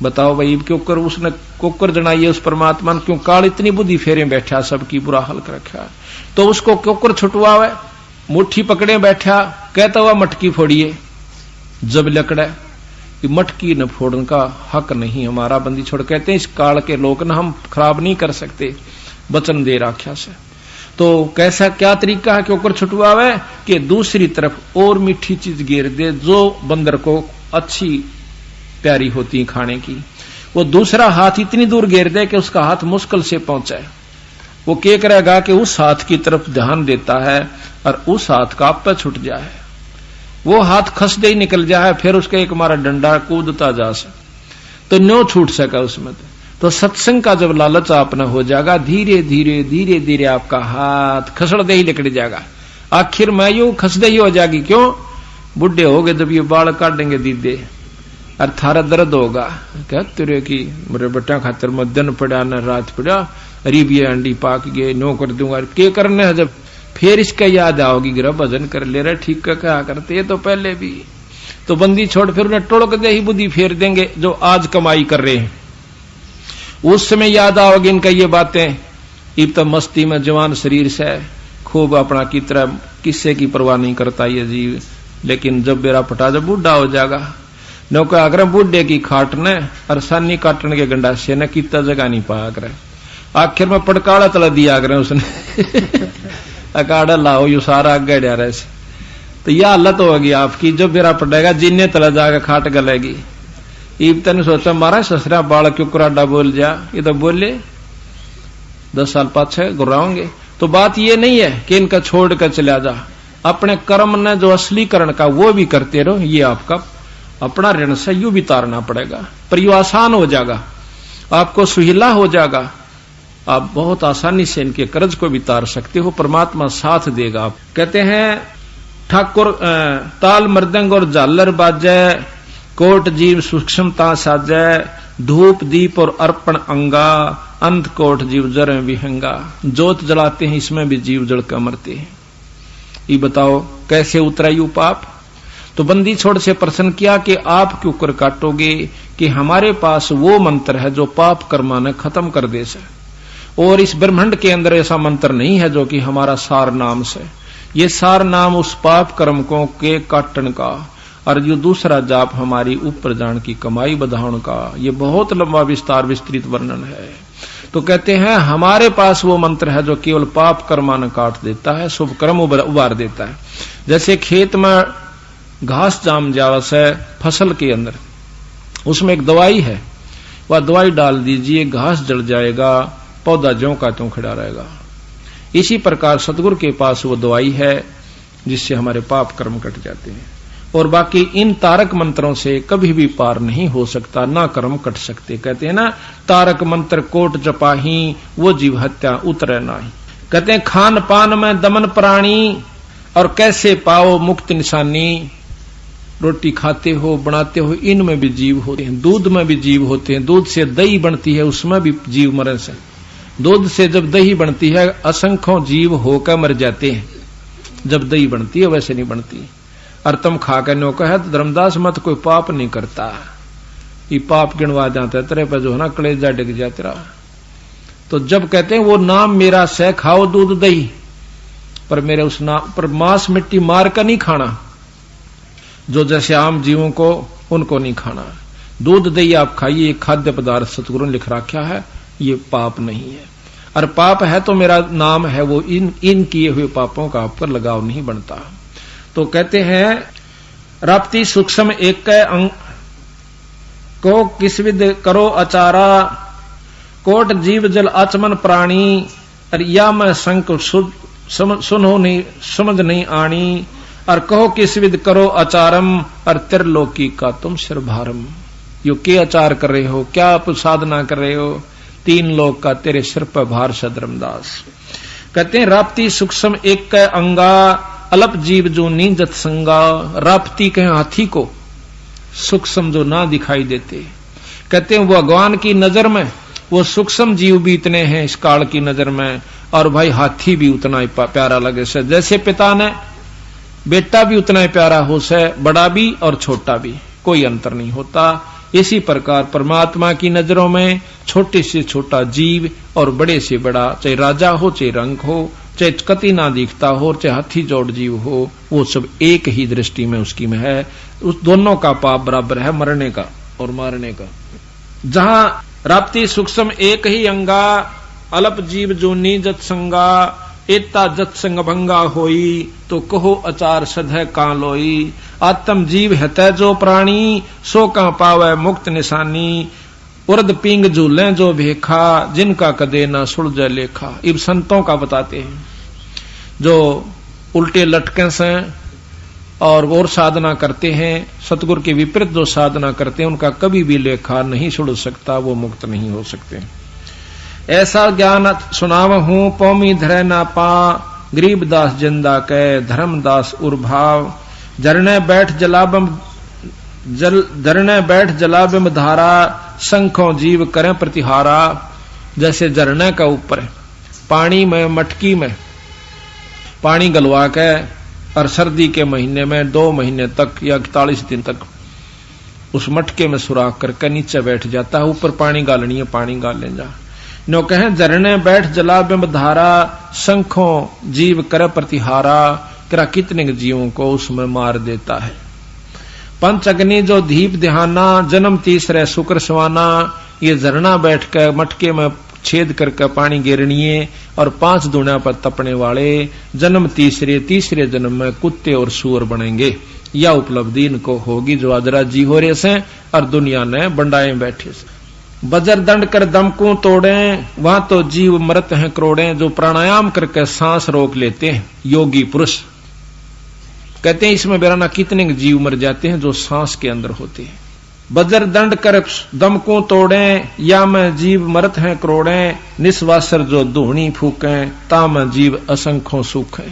बताओ भाई क्यों कर उसने कोकर जनाई है उस परमात्मा ने, क्यों काल इतनी बुद्धि फेरे बैठा सबकी बुरा हाल कर रखा। तो उसको क्यों छुटवावे, मुट्ठी पकड़े बैठा कहता हुआ मटकी फोड़िए जब लकड़े कि मटकी न फोड़ने का हक नहीं हमारा। बंदी छोड़ कहते हैं इस काल के लोग न हम खराब नहीं कर सकते वचन दे राख्या से। तो कैसा क्या तरीका है कि ऊपर छुटवावे कि दूसरी तरफ और मीठी चीज गिर दे जो बंदर को अच्छी प्यारी होती खाने की। वो दूसरा हाथ इतनी दूर घेर दे कि उसका हाथ मुश्किल से पहुंचे। वो क्या करेगा कि उस हाथ की तरफ ध्यान देता है और उस हाथ का आप पे छुट जाए, वो हाथ खस दे ही निकल जाए, फिर उसका एक मारा डंडा कूदता जा सके तो न्यों छूट सका उसमें। तो सत्संग का जब लालच आपना हो जाएगा धीरे धीरे धीरे धीरे आपका हाथ खसड़ दे ही निकल जाएगा। आखिर में यू खस दे ही हो जाएगी। क्यों बुढ़े हो गए जब ये बाल काटेंगे दीदे और थारा दर्द होगा क्या तेरे की मेरे बेटा खातर में दिन पड़ा न रात पड़ा अरीब ये अंडी पाक गए नो कर दूंगा के करने है। जब फिर इसका याद आओगी गिरा भजन कर ले रहे ठीक का क्या करते ये तो पहले भी। तो बंदी छोड़ फिर उन्हें टोड़क दे ही बुद्धि फेर देंगे जो आज कमाई कर रहे हैं। उस समय याद आओगी इनका ये बातें। इब तो मस्ती में जवान शरीर से खूब अपना की तरह किस्से की परवाह नहीं करता ये जीव, लेकिन जब बेरा फटा जब बूढ़ा हो जाएगा नौका अगर बूढ़े की खाट ने और सानी काटने के गंडा से न कितना जगह नहीं पाया करे, आखिर में पड़काड़ा तला दिया करे उसने अकाड़ा लाओ यू सारा आगे डा रहे से। तो यह हालत होगी आपकी, जब बेरा पड़ेगा जिन्ने तला जाकर खाट गलेगी। ईब तेने सोचा मारा ससरा बाल क्यों कुराडा बोल जा, ये तो बोले 10 साल पाछे गुर्राओंगे। तो बात ये नहीं है कि इनका छोड़ कर चला जा, अपने कर्म ने जो असलीकरण का वो भी करते रहो। ये आपका अपना ऋण से यू भी तारना पड़ेगा, पर यू आसान हो जाएगा, आपको सुहिला हो जाएगा, आप बहुत आसानी से इनके कर्ज को भी तार सकते हो, परमात्मा साथ देगा। आप कहते हैं ठाकुर ताल मृदंग और झालर बाजे, कोट जीव सूक्ष्मता साजे, धूप दीप और अर्पण अंगा, अंत कोट जीव जर विहंगा। जोत जलाते हैं इसमें भी जीव जल कर मरते हैं। ये बताओ कैसे उतरा यू पाप। तो बंदी छोड़ से प्रश्न किया कि आप क्यों कर काटोगे, कि हमारे पास वो मंत्र है जो पाप कर्मा ने खत्म कर दे से, और इस ब्रह्मांड के अंदर ऐसा मंत्र नहीं है जो कि हमारा सार नाम से। ये सार नाम उस पाप कर्म को के काटन का, और जो दूसरा जाप हमारी ऊपर जान की कमाई बधाउन का। ये बहुत लंबा विस्तार विस्तृत वर्णन है। तो कहते हैं हमारे पास वो मंत्र है जो केवल पाप कर्मान काट देता है, शुभ कर्म उबार देता है। जैसे खेत में घास जाम जावा से फसल के अंदर, उसमें एक दवाई है, वह दवाई डाल दीजिए घास जल जाएगा, पौधा ज्यों का त्यों खड़ा रहेगा। इसी प्रकार सतगुरु के पास वो दवाई है जिससे हमारे पाप कर्म कट जाते हैं, और बाकी इन तारक मंत्रों से कभी भी पार नहीं हो सकता, ना कर्म कट सकते। कहते हैं ना तारक मंत्र कोट जपाही, वो जीव हत्या उतरे नाही। कहते हैं खान पान में दमन प्राणी, और कैसे पाओ मुक्त निशानी। रोटी खाते हो बनाते हो इनमें भी जीव होते हैं, दूध में भी जीव होते हैं, दूध से दही बनती है उसमें भी जीव मरे से। दूध से जब दही बनती है असंख्यों जीव होकर मर जाते हैं, जब दही बनती है वैसे नहीं बनती। और तुम खा कर नो कहे तो धर्मदास मत कोई पाप नहीं करता, ये पाप गिनवा जाता है तेरे पे जो है ना कलेजा डिग जा तेरा। तो जब कहते हैं वो नाम मेरा से खाओ दूध दही, पर मेरे उस नाम पर मांस मिट्टी मार कर नहीं खाना, जो जैसे आम जीवों को उनको नहीं खाना। दूध दही आप खाइए, खाद्य पदार्थ सतगुरु ने लिख रखा है, ये पाप नहीं है। और पाप है तो मेरा नाम है वो इन किए हुए पापों का आप पर लगाव नहीं बनता। तो कहते हैं राप्ती सूक्ष्म एक अंग को किस विद करो अचारा, कोट जीव जल आचमन प्राणी, या मैं संक सुनो नहीं समझ नहीं आनी, और कहो किस विद करो अचारम, और त्रिलोकी का तुम सिर भारम। यो के आचार कर रहे हो, क्या आप साधना कर रहे हो, 3 लोक का तेरे सिर पर भार है धर्मदास। कहते हैं राप्ती सूक्ष्म एक अंगा, अलप जीव जो नींजत संगा। राप्ती कहें हाथी को, सूक्ष्म जो ना दिखाई देते। कहते हैं भगवान की नजर में वो सूक्ष्म जीव भी इतने हैं इस काल की नजर में, और भाई हाथी भी उतना ही प्यारा लगे से। जैसे पिता ने बेटा भी उतना ही प्यारा हो से, बड़ा भी और छोटा भी, कोई अंतर नहीं होता। इसी प्रकार परमात्मा की नजरों में छोटे से छोटा जीव और बड़े से बड़ा, चाहे राजा हो चाहे रंग हो, चाहे कति ना दिखता हो, चाहे हाथी जोड़ जीव हो, वो सब एक ही दृष्टि में उसकी में है। उस दोनों का पाप बराबर है, मरने का और मारने का। जहां राप्ती सूक्ष्म एक ही अंगा, अलप जीव जो नीजत संगा, एता जत संग भंगा होई, तो कहो अचार सधय का लोई। आत्म जीव हतै जो प्राणी, सो का पावै मुक्त निशानी। उर्द पिंग झूलें जो भेखा, जिनका कदे न सुलझे लेखा। इब संतों का बताते हैं जो उल्टे लटके से और साधना करते हैं, सतगुरु के विपरीत जो साधना करते हैं, उनका कभी भी लेखा नहीं सुलझ सकता, वो मुक्त नहीं हो सकते। ऐसा ज्ञान सुनाव हूं पौमी धरे ना पा, गरीबदास जिंदा कै धर्मदास उर्भाव। झरने बैठ जलाबिम धारा, संखों जीव करें प्रतिहारा। जैसे झरने का ऊपर पानी में मटकी में पानी गलवा के, और सर्दी के महीने में 2 महीने तक या 41 दिन तक उस मटके में सुराख करके नीचे बैठ जाता है। ऊपर पानी गालनी है, पानी गाल ले जा। नो कहें झरने बैठ जला बिंब धारा, शंखों जीव कर प्रतिहारा, करा कितने जीवों को उसमें मार देता है। पंच अग्नि जो दीप ध्याना, जन्म तीसरे शुक्र सवाना, ये झरना बैठ कर मटके में छेद करके पानी गिरनिए और 5 दुनिया पर तपने वाले जन्म तीसरे जन्म में कुत्ते और सूअर बनेंगे। यह उपलब्धि इनको होगी जो आदरा जी हो रहे से और दुनिया ने बंडाए बैठे से। बजर दंड कर दम को तोड़े, वहां तो जीव मरत हैं करोड़े, जो प्राणायाम करके सांस रोक लेते हैं योगी पुरुष। कहते हैं इसमें बेराना कितने जीव मर जाते हैं जो सांस के अंदर होते हैं। बजर दंड कर दम को तोड़े, या में जीव मरत हैं करोड़े, निस्वासर जो धूणी फूके, ताम जीव असंख्यों सुख है।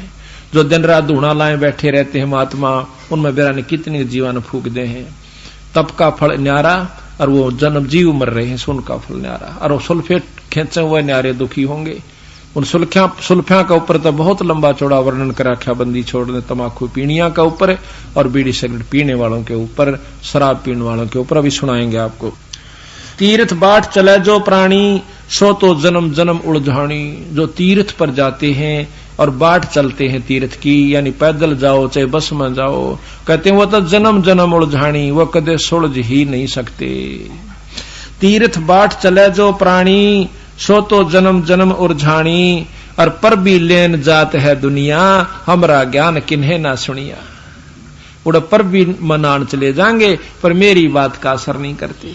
जो दिन रात धूणा लाए बैठे रहते हैं महात्मा, उनमें बेराने कितने जीवन फूक दे हैं। तप का फल न्यारा और वो जन्म जीव मर रहे हैं, सुन का फल न्यारा। और वो सुल्फेट खेचे हुए न्यारे दुखी होंगे। उन सुल्फिया का ऊपर तो बहुत लंबा चौड़ा वर्णन कर रखा, बंदी छोड़ने तमाकू पीनिया का ऊपर और बीड़ी सिगरेट पीने वालों के ऊपर, शराब पीने वालों के ऊपर अभी सुनाएंगे आपको। तीर्थ बाट चले जो प्राणी, सो तो जन्म जन्म उलझानी। जो तीर्थ पर जाते हैं और बाट चलते हैं तीर्थ की, यानी पैदल जाओ चाहे बस में जाओ, कहते हैं वो तो जन्म जन्म उलझानी, वो कदे सुलझ ही नहीं सकते। तीर्थ बाट चले जो प्राणी, सो तो जन्म जन्म उलझानी, और पर भी लेन जात है दुनिया, हमरा ज्ञान किन्हें ना सुनिया। उड़ पर भी मनान चले जाएंगे पर मेरी बात का असर नहीं करते।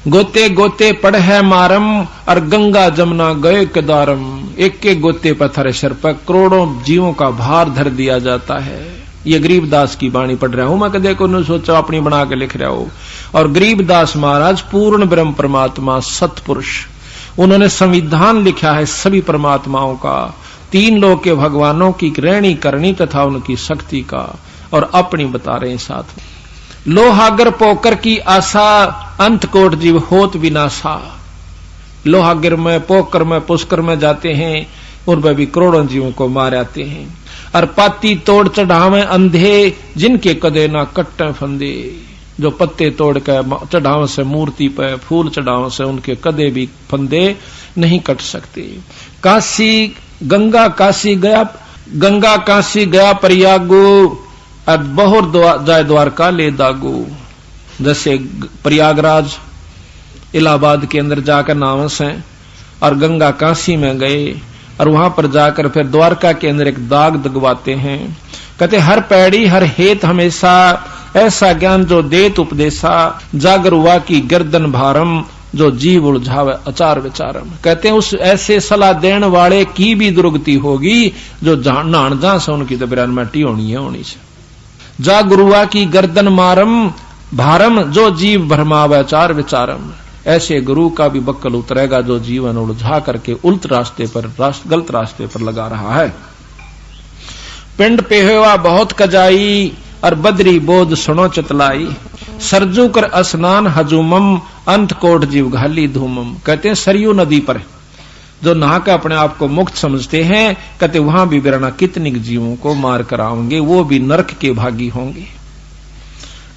गोते गोते पड़ है मारम, और गंगा जमुना गए कदारम। एक एक गोते पत्थर सर पर करोड़ों जीवों का भार धर दिया जाता है। ये गरीबदास की वाणी पढ़ रहा हूं मैं, कदे को न सोचा अपनी बना के लिख रहा हूं। और गरीबदास महाराज पूर्ण ब्रह्म परमात्मा सतपुरुष, उन्होंने संविधान लिखा है सभी परमात्माओं का, 3 लोक के भगवानों की रहनी करनी तथा उनकी शक्ति का, और अपनी बता रहे हैं साथ में। लोहागर पोकर की आशा, अंत कोट जीव होत विनाशा। लोहागर में, पोकर में, पुष्कर में जाते हैं, उनमें भी करोड़ों जीवों को मार आते हैं। और पाती तोड़ चढ़ावे अंधे, जिनके कदे ना कट्टे फंदे। जो पत्ते तोड़ कर चढ़ावे से मूर्ति पर, फूल चढ़ावे से उनके कदे भी फंदे नहीं कट सकते। काशी गंगा काशी गया प्रयागो, अब बहुर जाय द्वारका ले दागो। जैसे प्रयागराज इलाहाबाद के अंदर जाकर नावस हैं, और गंगा काशी में गए, और वहां पर जाकर फिर द्वारका के अंदर एक दाग दगवाते हैं। कहते हर पैड़ी हर हेत हमेशा, ऐसा ज्ञान जो देत उपदेशा, जागर हुआ की गर्दन भारम, जो जीव उलझावे अचार विचारम। कहते हैं उस ऐसे सलाह देने वाले की भी दुर्गति होगी जो नान जहां से उनकी तो बिरान मटी होनी है होनी से। जा गुरुआ की गर्दन मारम भारम, जो जीव भरमावे अचार विचारम। ऐसे गुरु का भी बक्कल उतरेगा जो जीवन उलझा करके उल्ट रास्ते पर, गलत रास्ते पर लगा रहा है। पिंड पेहवा बहुत कजाई, और बदरी बोध सुनो चतलाई। सरजू कर स्नान हजूमम, अंत कोट जीव घाली धूमम। कहते हैं सरयू नदी पर जो नहा कर अपने आप को मुक्त समझते हैं, कहते वहां भी बिराना कितने जीवों को मार कर आएंगे, वो भी नरक के भागी होंगे।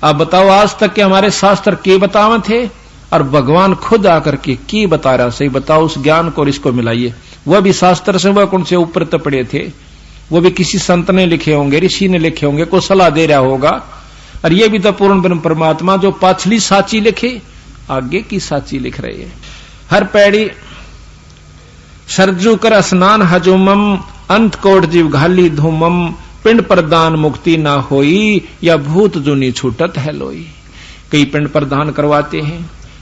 आप बताओ आज तक के हमारे शास्त्र के बतावे थे, और भगवान खुद आकर के बता रहा सही बताओ। उस ज्ञान को और इसको मिलाइए। वह भी शास्त्र से वह कौन से ऊपर तपड़े थे, वो भी किसी संत ने लिखे होंगे, ऋषि ने लिखे होंगे, को सलाह दे रहा होगा। और ये भी तो पूर्ण ब्रह्म परमात्मा जो पाछली साची लिखे, आगे की साची लिख रहे हैं। हर पैड़ी सरजू कर स्नान हजूमम, अंत कोट जीव घाली धूमम। पिंड प्रदान मुक्ति ना होई, या भूत जुनी छूटत है लोई। कई पिंड प्रदान करवाते हैं,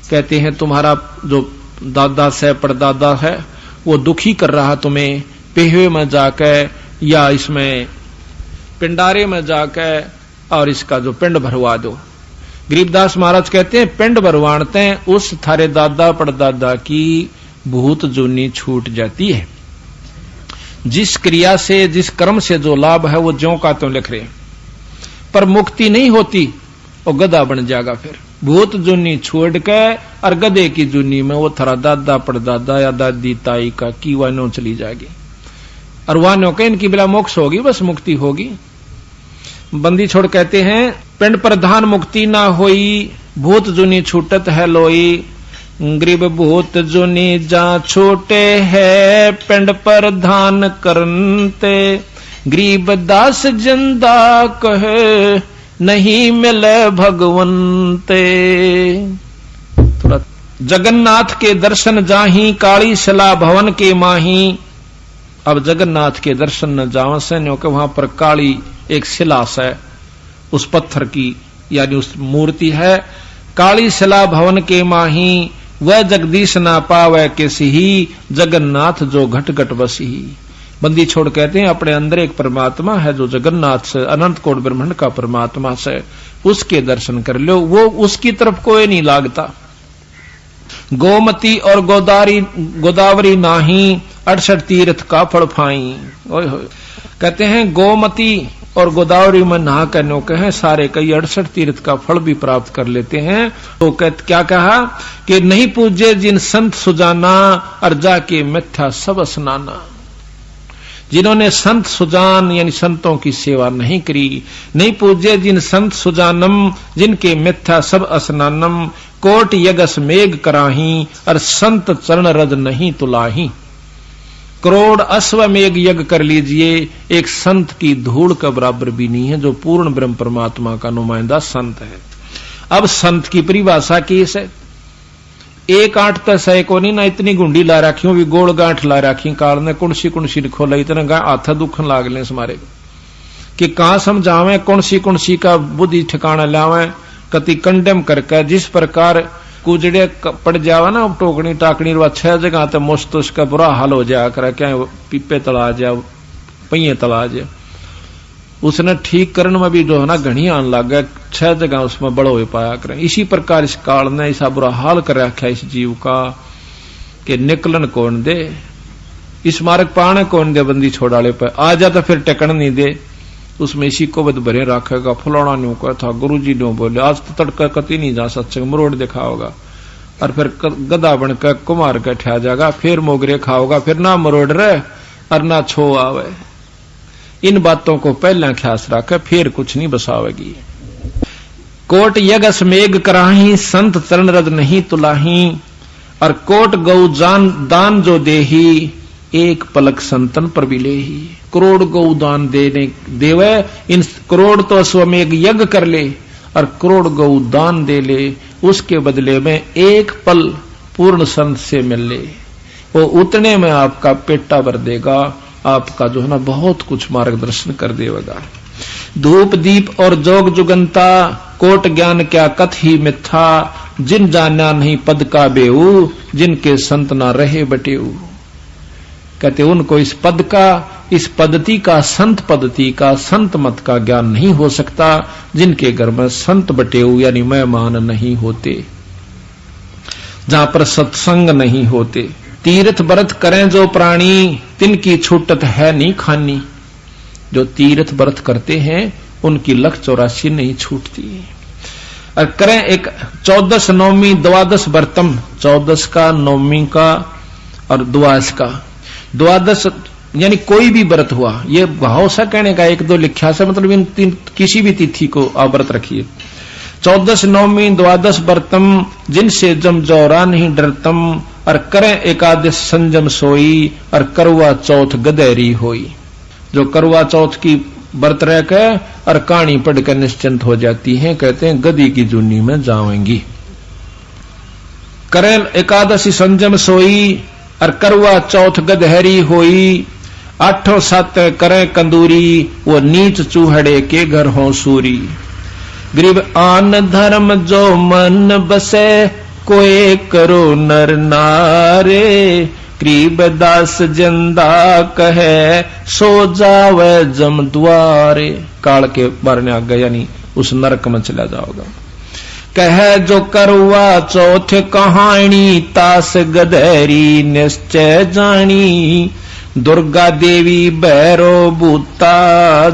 कहते हैं तुम्हारा जो दादा से परदादा है वो दुखी कर रहा तुम्हें, पेहवे में जाकर या इसमें पिंडारे में जाकर और इसका जो पिंड भरवा दो। गरीबदास महाराज कहते हैं पिंड भरवाते उस थारे दादा परदादा की भूत जूनी छूट जाती है। जिस क्रिया से, जिस कर्म से जो लाभ है वो ज्यों का त्यों लिख रहे, पर मुक्ति नहीं होती, वो गधा बन जाएगा। फिर भूत जूनी छोड़ के और गधे की जूनी में वो थारा दादा परदादा या दादी ताई का की वानो चली जाएगी, और वानो के इनकी बिला मोक्ष होगी, बस मुक्ति होगी। बंदी छोड़ कहते हैं पिंड प्रधान मुक्ति ना होई, भूत जूनी छूटत है लोई। गरीब भूत जुनी जा छोटे है पिंड पर धान करनते गरीब दास जिंदा कहे नहीं मिले भगवंते। थोड़ा जगन्नाथ के दर्शन जाही काली शिला भवन के माही। अब जगन्नाथ के दर्शन न जाओ से क्योंकि वहां पर काली एक शिला है उस पत्थर की यानी उस मूर्ति है। काली शिला भवन के माही वह जगदीश ना पावे किसी ही जगन्नाथ जो घट घट बसी। बंदी छोड़ कहते हैं अपने अंदर एक परमात्मा है जो जगन्नाथ से अनंत कोट ब्रह्मांड का परमात्मा से उसके दर्शन कर लो वो उसकी तरफ कोई नहीं लागता। गोमती और गोदावरी नाही 68 तीर्थ का फल फाई। कहते हैं गोमती और गोदावरी में नहा करने कहे सारे कई 68 तीर्थ का फल भी प्राप्त कर लेते हैं। तो क्या कहा कि नहीं पूजे जिन संत सुजाना और जाके मिथ्या सब स्नाना। जिन्होंने संत सुजान यानी संतों की सेवा नहीं करी, नहीं पूजे जिन संत सुजानम जिनके मिथ्या सब स्नानम कोट यगस मेघ कराही और संत चरण रज नहीं तुलाही। करोड़ अश्वमेघ यज्ञ कर लीजिए एक संत की धूल का बराबर भी नहीं है जो पूर्ण ब्रह्म परमात्मा का नुमाइंदा संत है। अब संत की परिभाषा किस है? एक आठ तो सह को नहीं ना इतनी गुंडी ला रखी भी गोल गांठ ला रखी काल ने कुणसी कुणसी खोला इतना गा हाथ दुखन लाग ले हमारे कि कहां समझावे कुणसी का बुद्धि ठिकाना लावे कति कंडम करके जिस प्रकार कुजड़े पड़ जावा ना टोकनी टाकनी 6 जगह तो मुश्त उसका बुरा हाल हो जाया करे क्या पीपे तला जाए पहिए तला जाए उसने ठीक करने में भी जो है ना घनी आन लग गया 6 जगह उसमें बड़ो हो पाया करें। इसी प्रकार इस काल ने ऐसा बुरा हाल कर रखा इस जीव का कि निकलन कौन दे इस मार्ग पाने कौन दे बंदी छोड़ाले पे आ जा तो फिर टेकन नहीं दे उसमें इसी को बद भरे रखेगा। फलाना न्यू कहा था गुरु जी ने बोले आज तो तड़का कति नहीं जा सत्संग मरोड़ दिखाओगा और फिर गदा बनकर कुमार के ठा जाएगा फिर मोगरे खाओगा फिर ना मरोड़ रहे और ना छो आवे। इन बातों को पहला ख्यास रखे फिर कुछ नहीं बसावेगी। कोट यगस मेघ कराही संत चरण रज नहीं तुलाही और कोट गौ जान दान जो देही एक पलक संतन पर भी लेही। करोड़ गौ दान देवे इन करोड़ तो अश्वमेघ यज्ञ कर ले और करोड़ गौ दान दे ले उसके बदले में एक पल पूर्ण संत से मिल ले वो उतने में आपका पेटा भर देगा आपका जो है ना बहुत कुछ मार्गदर्शन कर देगा। धूप दीप और जोग जुगंता कोट ज्ञान क्या कथ ही मिथ्या जिन जाना नहीं पद का बेऊ जिनके संत ना रहे बटेऊ। कहते उनको इस पद का इस पद्धति का संत पद्धति का संत मत का ज्ञान नहीं हो सकता जिनके घर में संत बटेऊ यानी मेहमान नहीं होते जहां पर सत्संग नहीं होते। तीर्थ व्रत करें जो प्राणी तिनकी छूटत है नहीं खानी। जो तीर्थ व्रत करते हैं उनकी 184 नहीं छूटती। और करें एक 14 नौमी 12 व्रतम 14 का नौमी का और 12 का 12 यानी कोई भी व्रत हुआ ये भाव सा कहने का 1-2 लिखा से मतलब इन किसी भी तिथि को आप व्रत रखिए। 14 नौमी 12 व्रतम जिनसे जम जौरा नहीं डरतम और करें एकादश संजम सोई और करवा चौथ गदेरी होई। जो करवा चौथ की व्रत रह के और कहानी पढ़कर निश्चिंत हो जाती हैं कहते हैं गदी की जूनी में जाएंगी। करें एकादशी संजम सोई और करवा चौथ गदहरी होई 8-7 करें कंदूरी वो नीच चूहड़े के घर हो सूरी। गरीब आन धर्म जो मन बसे कोई करो नर नारे गरीब दास जिंदा कहे सो जावे जम द्वारे। काल के बारने आ गया यानी उस नरक में चला जाओगा। कहे जो करवा चौथ कहानी तास गधेरी निश्चय जानी दुर्गा देवी भैरो बूता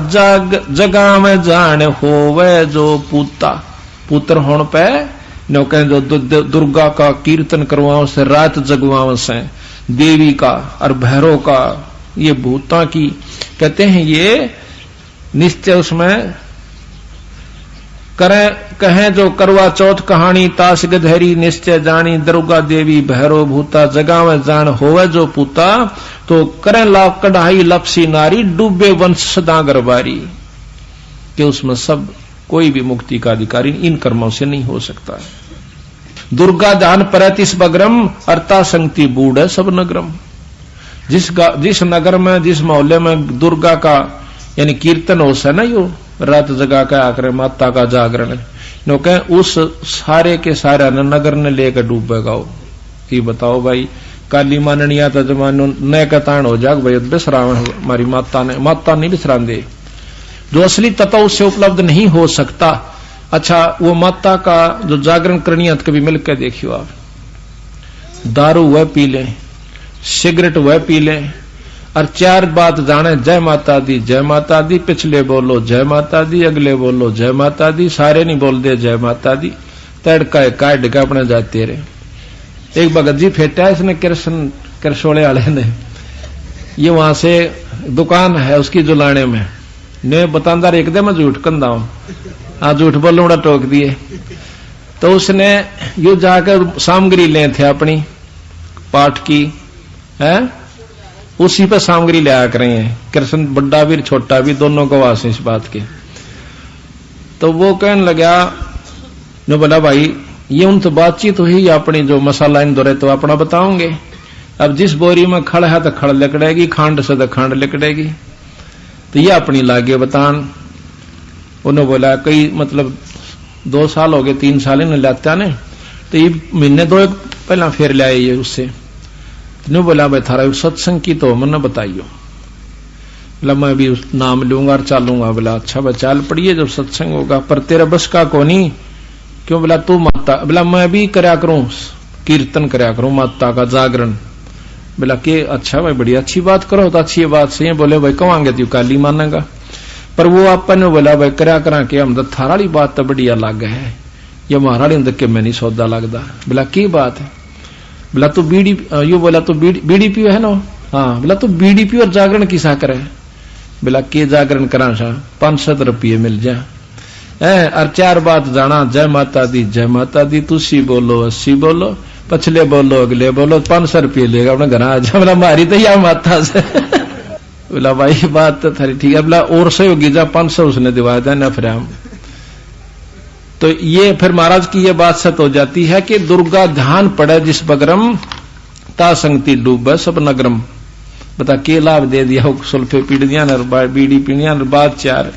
जगा में जान होवे जो पूता। पुत्र होने पे नो कहें जो दुर्गा का कीर्तन करवाओ से रात जगवाओ से देवी का और भैरव का ये भूता की कहते हैं ये निश्चय उसमें कहें जो करवा चौथ कहानी, ताश गधेरी निश्चय जानी, दुर्गा देवी भैरो भूता, जगावे जान होवे जो पूता, तो करें लाभ कढ़ाई लपसी नारी, डूबे वंश सदा गरबारी। कि उसमें सब कोई भी मुक्ति का अधिकारी इन कर्मों से नहीं हो सकता है। दुर्गा ध्यान परतिस बग्रम, अर्ता संगति बूढ़ है सब नगरम। जिस नगर में, जिस मोहल्ले में दुर्गा का यानी कीर्तन हो सा ना, यो रात जगा के आकर माता का जागरण, नो कह उस सारे के सारे नगर ने लेकर डूबेगा। ये बताओ भाई, काली माननिया तो जमानो नए कतान हो जाग भाई, बिसराव हमारी माता नहीं बिसरान दे। जो असली तत्व उससे उपलब्ध नहीं हो सकता। अच्छा, वो माता का जो जागरण करनी है कभी मिलकर देखियो आप। दारू वह पी ले, सिगरेट वह पी ले, और चार बात जाने, जय माता दी जय माता दी, पिछले बोलो जय माता दी, अगले बोलो जय माता दी, सारे नहीं बोल दे जय माता दी, तड़का काट के अपने जाते रहे। एक भगत जी फेटा है इसने कृष्णोले वाले ने, ये वहां से दुकान है उसकी जुलाने में, ने बतांदा एक दे मैं झूठ कंदा हूं, हाँ झूठ बोलूं बड़ा टोक दिए। तो उसने यू जाकर सामग्री ले थे अपनी पाठ की है, उसी पर सामग्री ले आकर रहे हैं। कृष्ण बड्डा भी छोटा भी दोनों गवास इस बात के। तो वो कहने लगा, जो बोला भाई ये उन तो बातचीत हुई अपनी, जो मसाला इन दौरे तो अपना बताओगे। अब जिस बोरी में खड़ है तो खड़ लिकड़ेगी, खांड से तो खांड लिकड़ेगी। तो ये अपनी लागे बतान। उन्होंने बोला कई मतलब 2 साल हो गए, 3 साल इन लाता ने, तो ये महीने 2 पहला फेर ले आए उससे। नो बोला भाई थारा सत्संग की तो मन बताइयो। बोला मैं भी नाम लूंगा और चालूंगा। बोला अच्छा भाई चाल पड़िए जब सत्संग होगा, पर तेरा बस का कोनी क्यों? बोला तू माता, बोला मैं भी करया करूं, कीर्तन करया करूं माता का जागरण। बोला के अच्छा भाई बड़ी अच्छी बात करो, तो अच्छी बात से बोले भाई कवांगे तू काली मानेगा, पर वो अपन ने बोला भाई करया करा के हम थारा वाली बात तो बढ़िया लग है, ये महाराणी अंदर के मैं नहीं सौदा लगता। बोला की बात है? बोला तू बीड़ी यू, बोला तू बीड़ी पियो है ना? हाँ। बोला तू बीड़ी पियो और जागरण किसा करे? बोला के जागरण करा सा 500 रुपये मिल जा और 4 बात जाना, जय माता दी, तुसी बोलो 80 बोलो, पछले बोलो अगले बोलो, 500 रुपये लेगा अपने घर आ जा। बोला मारी तो या माता से। बोला भाई बात तो थारी ठीक है। बोला और से होगी जा 500 उसने दिवाया था न, फिर हम तो ये फिर महाराज की ये बात सत हो जाती है कि दुर्गा ध्यान पड़े जिस बगरम, ता संगति डूबे सब नगरम। बता के लाभ दे दिया, सुल्फे पीड़ दिया न, बीड़ी पीड़िया न, बात 4।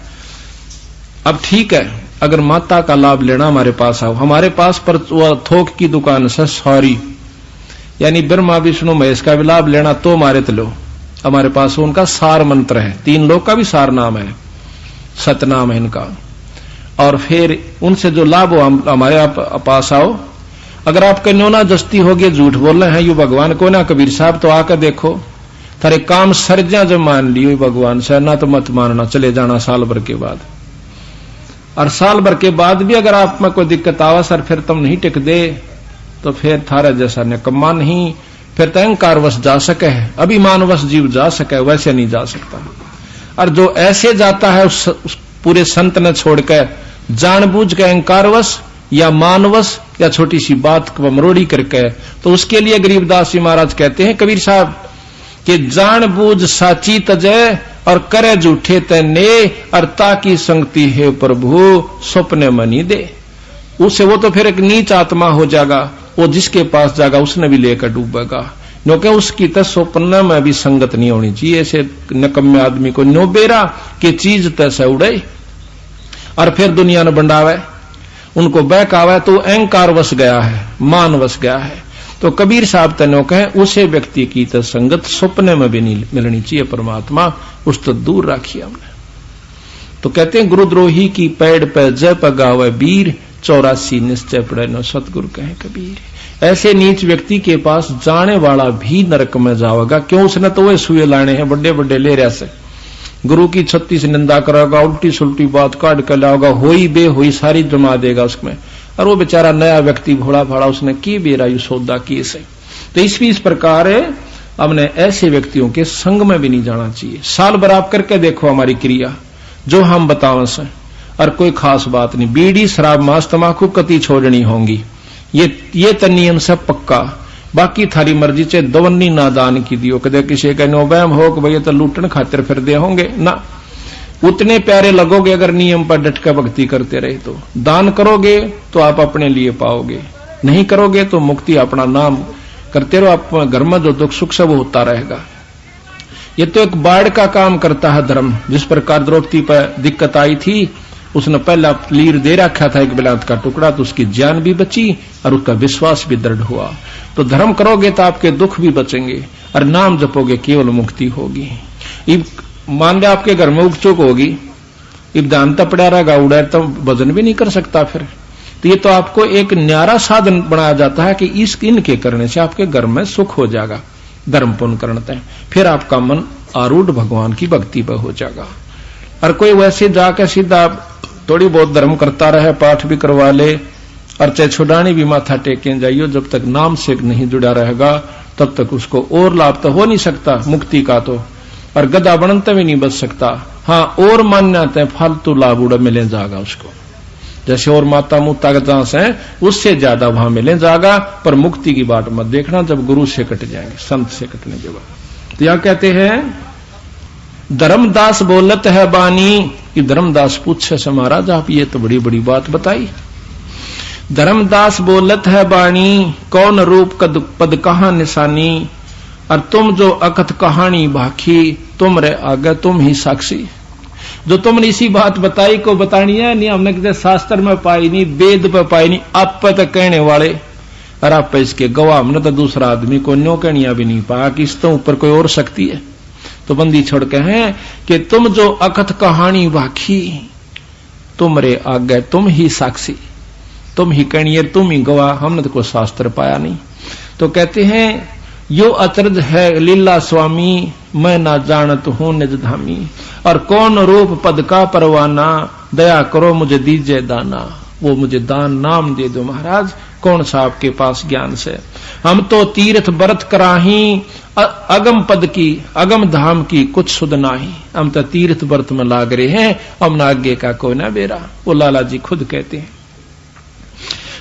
अब ठीक है, अगर माता का लाभ लेना हमारे पास आओ, हमारे पास पर थोक की दुकान से सॉरी यानी ब्रह्मा विष्णु महेश का भी लाभ लेना तो हमारे लो, हमारे पास उनका सार मंत्र है, 3 लोग का भी सार नाम है, सतनाम है इनका। और फिर उनसे जो लाभ हो हमारे पास आओ। अगर आपके नोना जस्ती होगी, झूठ बोल रहे हैं यू भगवान को ना, कबीर साहब तो आकर देखो, थारे काम सरजा जब मान लियो भगवान से, ना तो मत मानना, चले जाना साल भर के बाद। और साल भर के बाद भी अगर आप में कोई दिक्कत आवा सर, फिर तुम नहीं टिक दे, तो फिर थारा जैसा निकम्मा नहीं, फिर तो अहंकारवश जा सके है, अभिमानवश जीव जा सके, वैसे नहीं जा सकता। और जो ऐसे जाता है उस पूरे संत ने छोड़कर, जानबूझ के अहंकारवश या मानवश या छोटी सी बात को मरोड़ी करके, तो उसके लिए गरीबदास जी महाराज कहते हैं कबीर साहब कि जानबूझ साची तजय और करे झूठे तने, और ताकि संगति है प्रभु स्वप्ने मनी दे। उससे वो तो फिर एक नीच आत्मा हो जाएगा, वो जिसके पास जाएगा उसने भी लेकर डूबेगा, क्योंकि उसकी तो स्वप्न में भी संगत नहीं होनी चाहिए। ऐसे नकम्मे आदमी को नोबेरा की चीज तैसे उड़े और फिर दुनिया ने बंडावे, उनको बहकावे, तो अहंकार वश गया है, मान वश गया है। तो कबीर साहब तनो कहें उसे व्यक्ति की तो संगत स्वप्न में भी नहीं मिलनी चाहिए, परमात्मा उस तो दूर राखिए हमने। तो कहते हैं गुरुद्रोही की पैड़ पे जय पगावे वीर, 84 निश्चय पड़े न सतगुरु कहे कबीर। ऐसे नीच व्यक्ति के पास जाने वाला भी नरक में जाएगा, क्यों? उसने तो वह सुए लाने हैं बड़े बड़े ले रहा से, गुरु की 36 निंदा करेगा, उल्टी सुल्टी बात काट कर लाओगा, होई बे होई सारी जमा देगा उसमें, और वो बेचारा नया व्यक्ति भोला भाड़ा उसने की बेरा सौदा किए से। तो इस प्रकार हमने ऐसे व्यक्तियों के संग में भी नहीं जाना चाहिए। साल भर आप करके देखो हमारी क्रिया जो हम बताओ से, और कोई खास बात नहीं। बीड़ी शराब मांस तंबाकू कति छोड़नी होंगी, ये तो नियम से पक्का। बाकी थारी मर्जी से दवन्नी ना दान की दियो, कदे किसी का नो वहम हो कि भैया तो लूटन खातिर फिर दे होंगे ना। उतने प्यारे लगोगे अगर नियम पर डट कर भक्ति करते रहे तो। दान करोगे तो आप अपने लिए पाओगे, नहीं करोगे तो मुक्ति अपना नाम करते रहो, आप घर में जो दुख सुख सब होता रहेगा। ये तो एक बाढ़ का काम करता है धर्म। जिस प्रकार द्रौपदी पर दिक्कत आई थी, उसने पहला लीर दे रखा था एक बिलात का टुकड़ा, तो उसकी जान भी बची और उसका विश्वास भी दृढ़ हुआ। तो धर्म करोगे तो आपके दुख भी बचेंगे और नाम जपोगे केवल मुक्ति होगी। मान लिया आपके घर में उगचुक होगी, इब दान पड़ा रहेगा उड़ा तो वजन भी नहीं कर सकता फिर। तो ये तो आपको एक न्यारा साधन बनाया जाता है कि इनके करने से आपके घर में सुख हो जाएगा। धर्म पुण्य करते हैं, फिर आपका मन आरूढ़ भगवान की भक्ति पर हो जाएगा। और कोई वैसे जाकर सीधा थोड़ी बहुत धर्म करता रहे, पाठ भी करवा ले और चाहे छुड़ानी भी माथा टेके जाइयो, जब तक नाम से नहीं जुड़ा रहेगा तब तक उसको और लाभ तो हो नहीं सकता मुक्ति का तो, और गधा बनते भी नहीं बच सकता। हाँ, और मान्यता फालतू लाभ उड़ा मिले जाएगा उसको, जैसे और माता मुता जहां से उससे ज्यादा वहां मिले जाएगा। पर मुक्ति की बात मत देखना, जब गुरु से कट जाएंगे, संत से कटने के बाद। तो यह कहते हैं धर्मदास बोलत है बानी, कि धर्मदास पूछे से महाराज आप ये तो बड़ी बड़ी बात बताई। धर्मदास बोलत है बानी, कौन रूप कद पद कहां निशानी, और तुम जो अकथ कहानी भाखी, तुम रे आगे तुम ही साक्षी। जो तुमने इसी बात बताई को बतानी है नहीं, हमने किसी शास्त्र में पाई नहीं, वेद पे पाई नहीं, आप पे तो कहने वाले और आप पे इसके गवाह। हमने तो दूसरा आदमी को न्यो कहनिया भी नहीं पाया कि इस तो ऊपर कोई और शक्ति है। तो बंदी छोड़ के हैं कि तुम जो अकथ कहानी भाखी, तुम रे आगे तुम ही साक्षी, तुम ही कहनिए तुम ही गवाह, हमने तो कोई शास्त्र पाया नहीं। तो कहते हैं यो अचरज है लीला स्वामी, मैं ना जानत हूं निज धामी, और कौन रूप पद का परवाना, दया करो मुझे दीजिए दाना। वो मुझे दान नाम दे दो महाराज, कौन सा आपके पास ज्ञान से। हम तो तीर्थ व्रत कराही, अगम पद की अगम धाम की कुछ सुध नाही। हम तो तीर्थ व्रत में लाग रहे हैं, हम ना आगे का कोई ना बेरा। वो लाला जी खुद कहते हैं,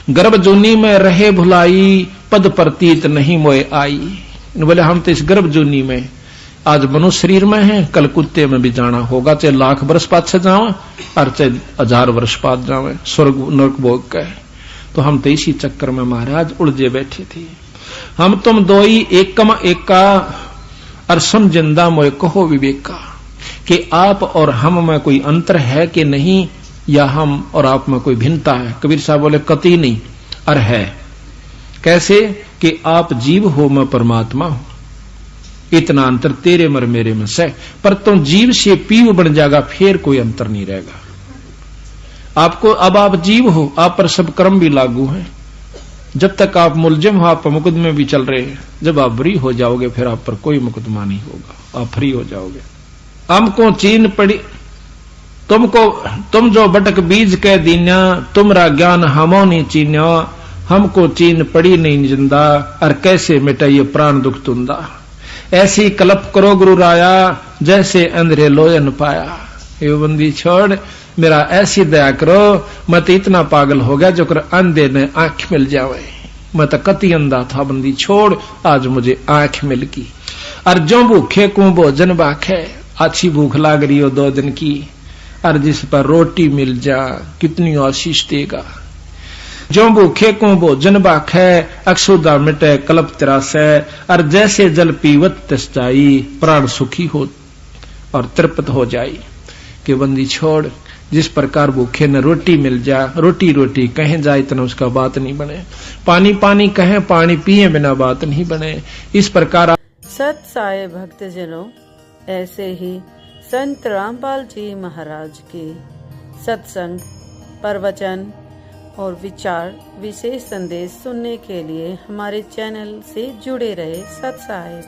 गर्भ जूनी में रहे भुलाई, पद प्रतीत नहीं मोए आई। बोले हम तो इस गर्भ जूनी में आज मनुष्य शरीर में है, कल कुत्ते में भी जाना होगा, चाहे लाख वर्ष पाछे जावे और चाहे 1000 वर्ष बाद जावे, स्वर्ग नरक भोग के। तो हम तो इसी चक्कर में महाराज उलझे बैठे थे। हम तुम दोई एकम एका, और समझंदा मोए कहो विवेका, कि आप और हम में कोई अंतर है कि नहीं, या हम और आप में कोई भिन्नता है। कबीर साहब बोले कति नहीं, और है। कैसे कि आप जीव हो मैं परमात्मा हूं, इतना अंतर तेरे मर मेरे में से। पर तुम जीव से पीव बन जाएगा, फिर कोई अंतर नहीं रहेगा। आपको अब आप जीव हो, आप पर सब कर्म भी लागू हैं। जब तक आप मुलजिम हो, आप पर मुकदमे भी चल रहे हैं। जब आप फ्री हो जाओगे फिर आप पर कोई मुकदमा नहीं होगा, आप फ्री हो जाओगे। हमको चीन पड़ी तुम जो बटक बीज के दीना, तुमरा ज्ञान हमो नहीं चीन्या, हमको चीन पड़ी नहीं जिंदा, और कैसे मिटाइए प्राण दुख तुंदा। ऐसी कल्प करो गुरु राया, जैसे अंधेरे लोयन पाया। ये बंदी छोड़, मेरा ऐसी दया करो, मैं तो इतना पागल हो गया जो कर अंधे ने आंख मिल जावे। मैं तो कति अंधा था, बंदी छोड़, आज मुझे आंख मिल की। और जो भूखे को भोजन बाखे, अच्छी भूख लाग रही हो 2 दिन की, और जिस पर रोटी मिल जा कितनी आशीष देगा। जो भूखे को भोजन बाखे, अक्षुदा मिटे कल्प तिरासे, और जैसे जल पीवत तस जाई, प्राण सुखी हो और तृप्त हो जाई। कि बंदी छोड़, जिस प्रकार भूखे न रोटी मिल जा, रोटी रोटी कहे जाए इतना उसका बात नहीं बने, पानी पानी कहे पानी पिए बिना बात नहीं बने। इस प्रकार सत साई भक्तजनों, ऐसे ही संत रामपाल जी महाराज के सत्संग, प्रवचन और विचार विशेष संदेश सुनने के लिए हमारे चैनल से जुड़े रहे। सत साई।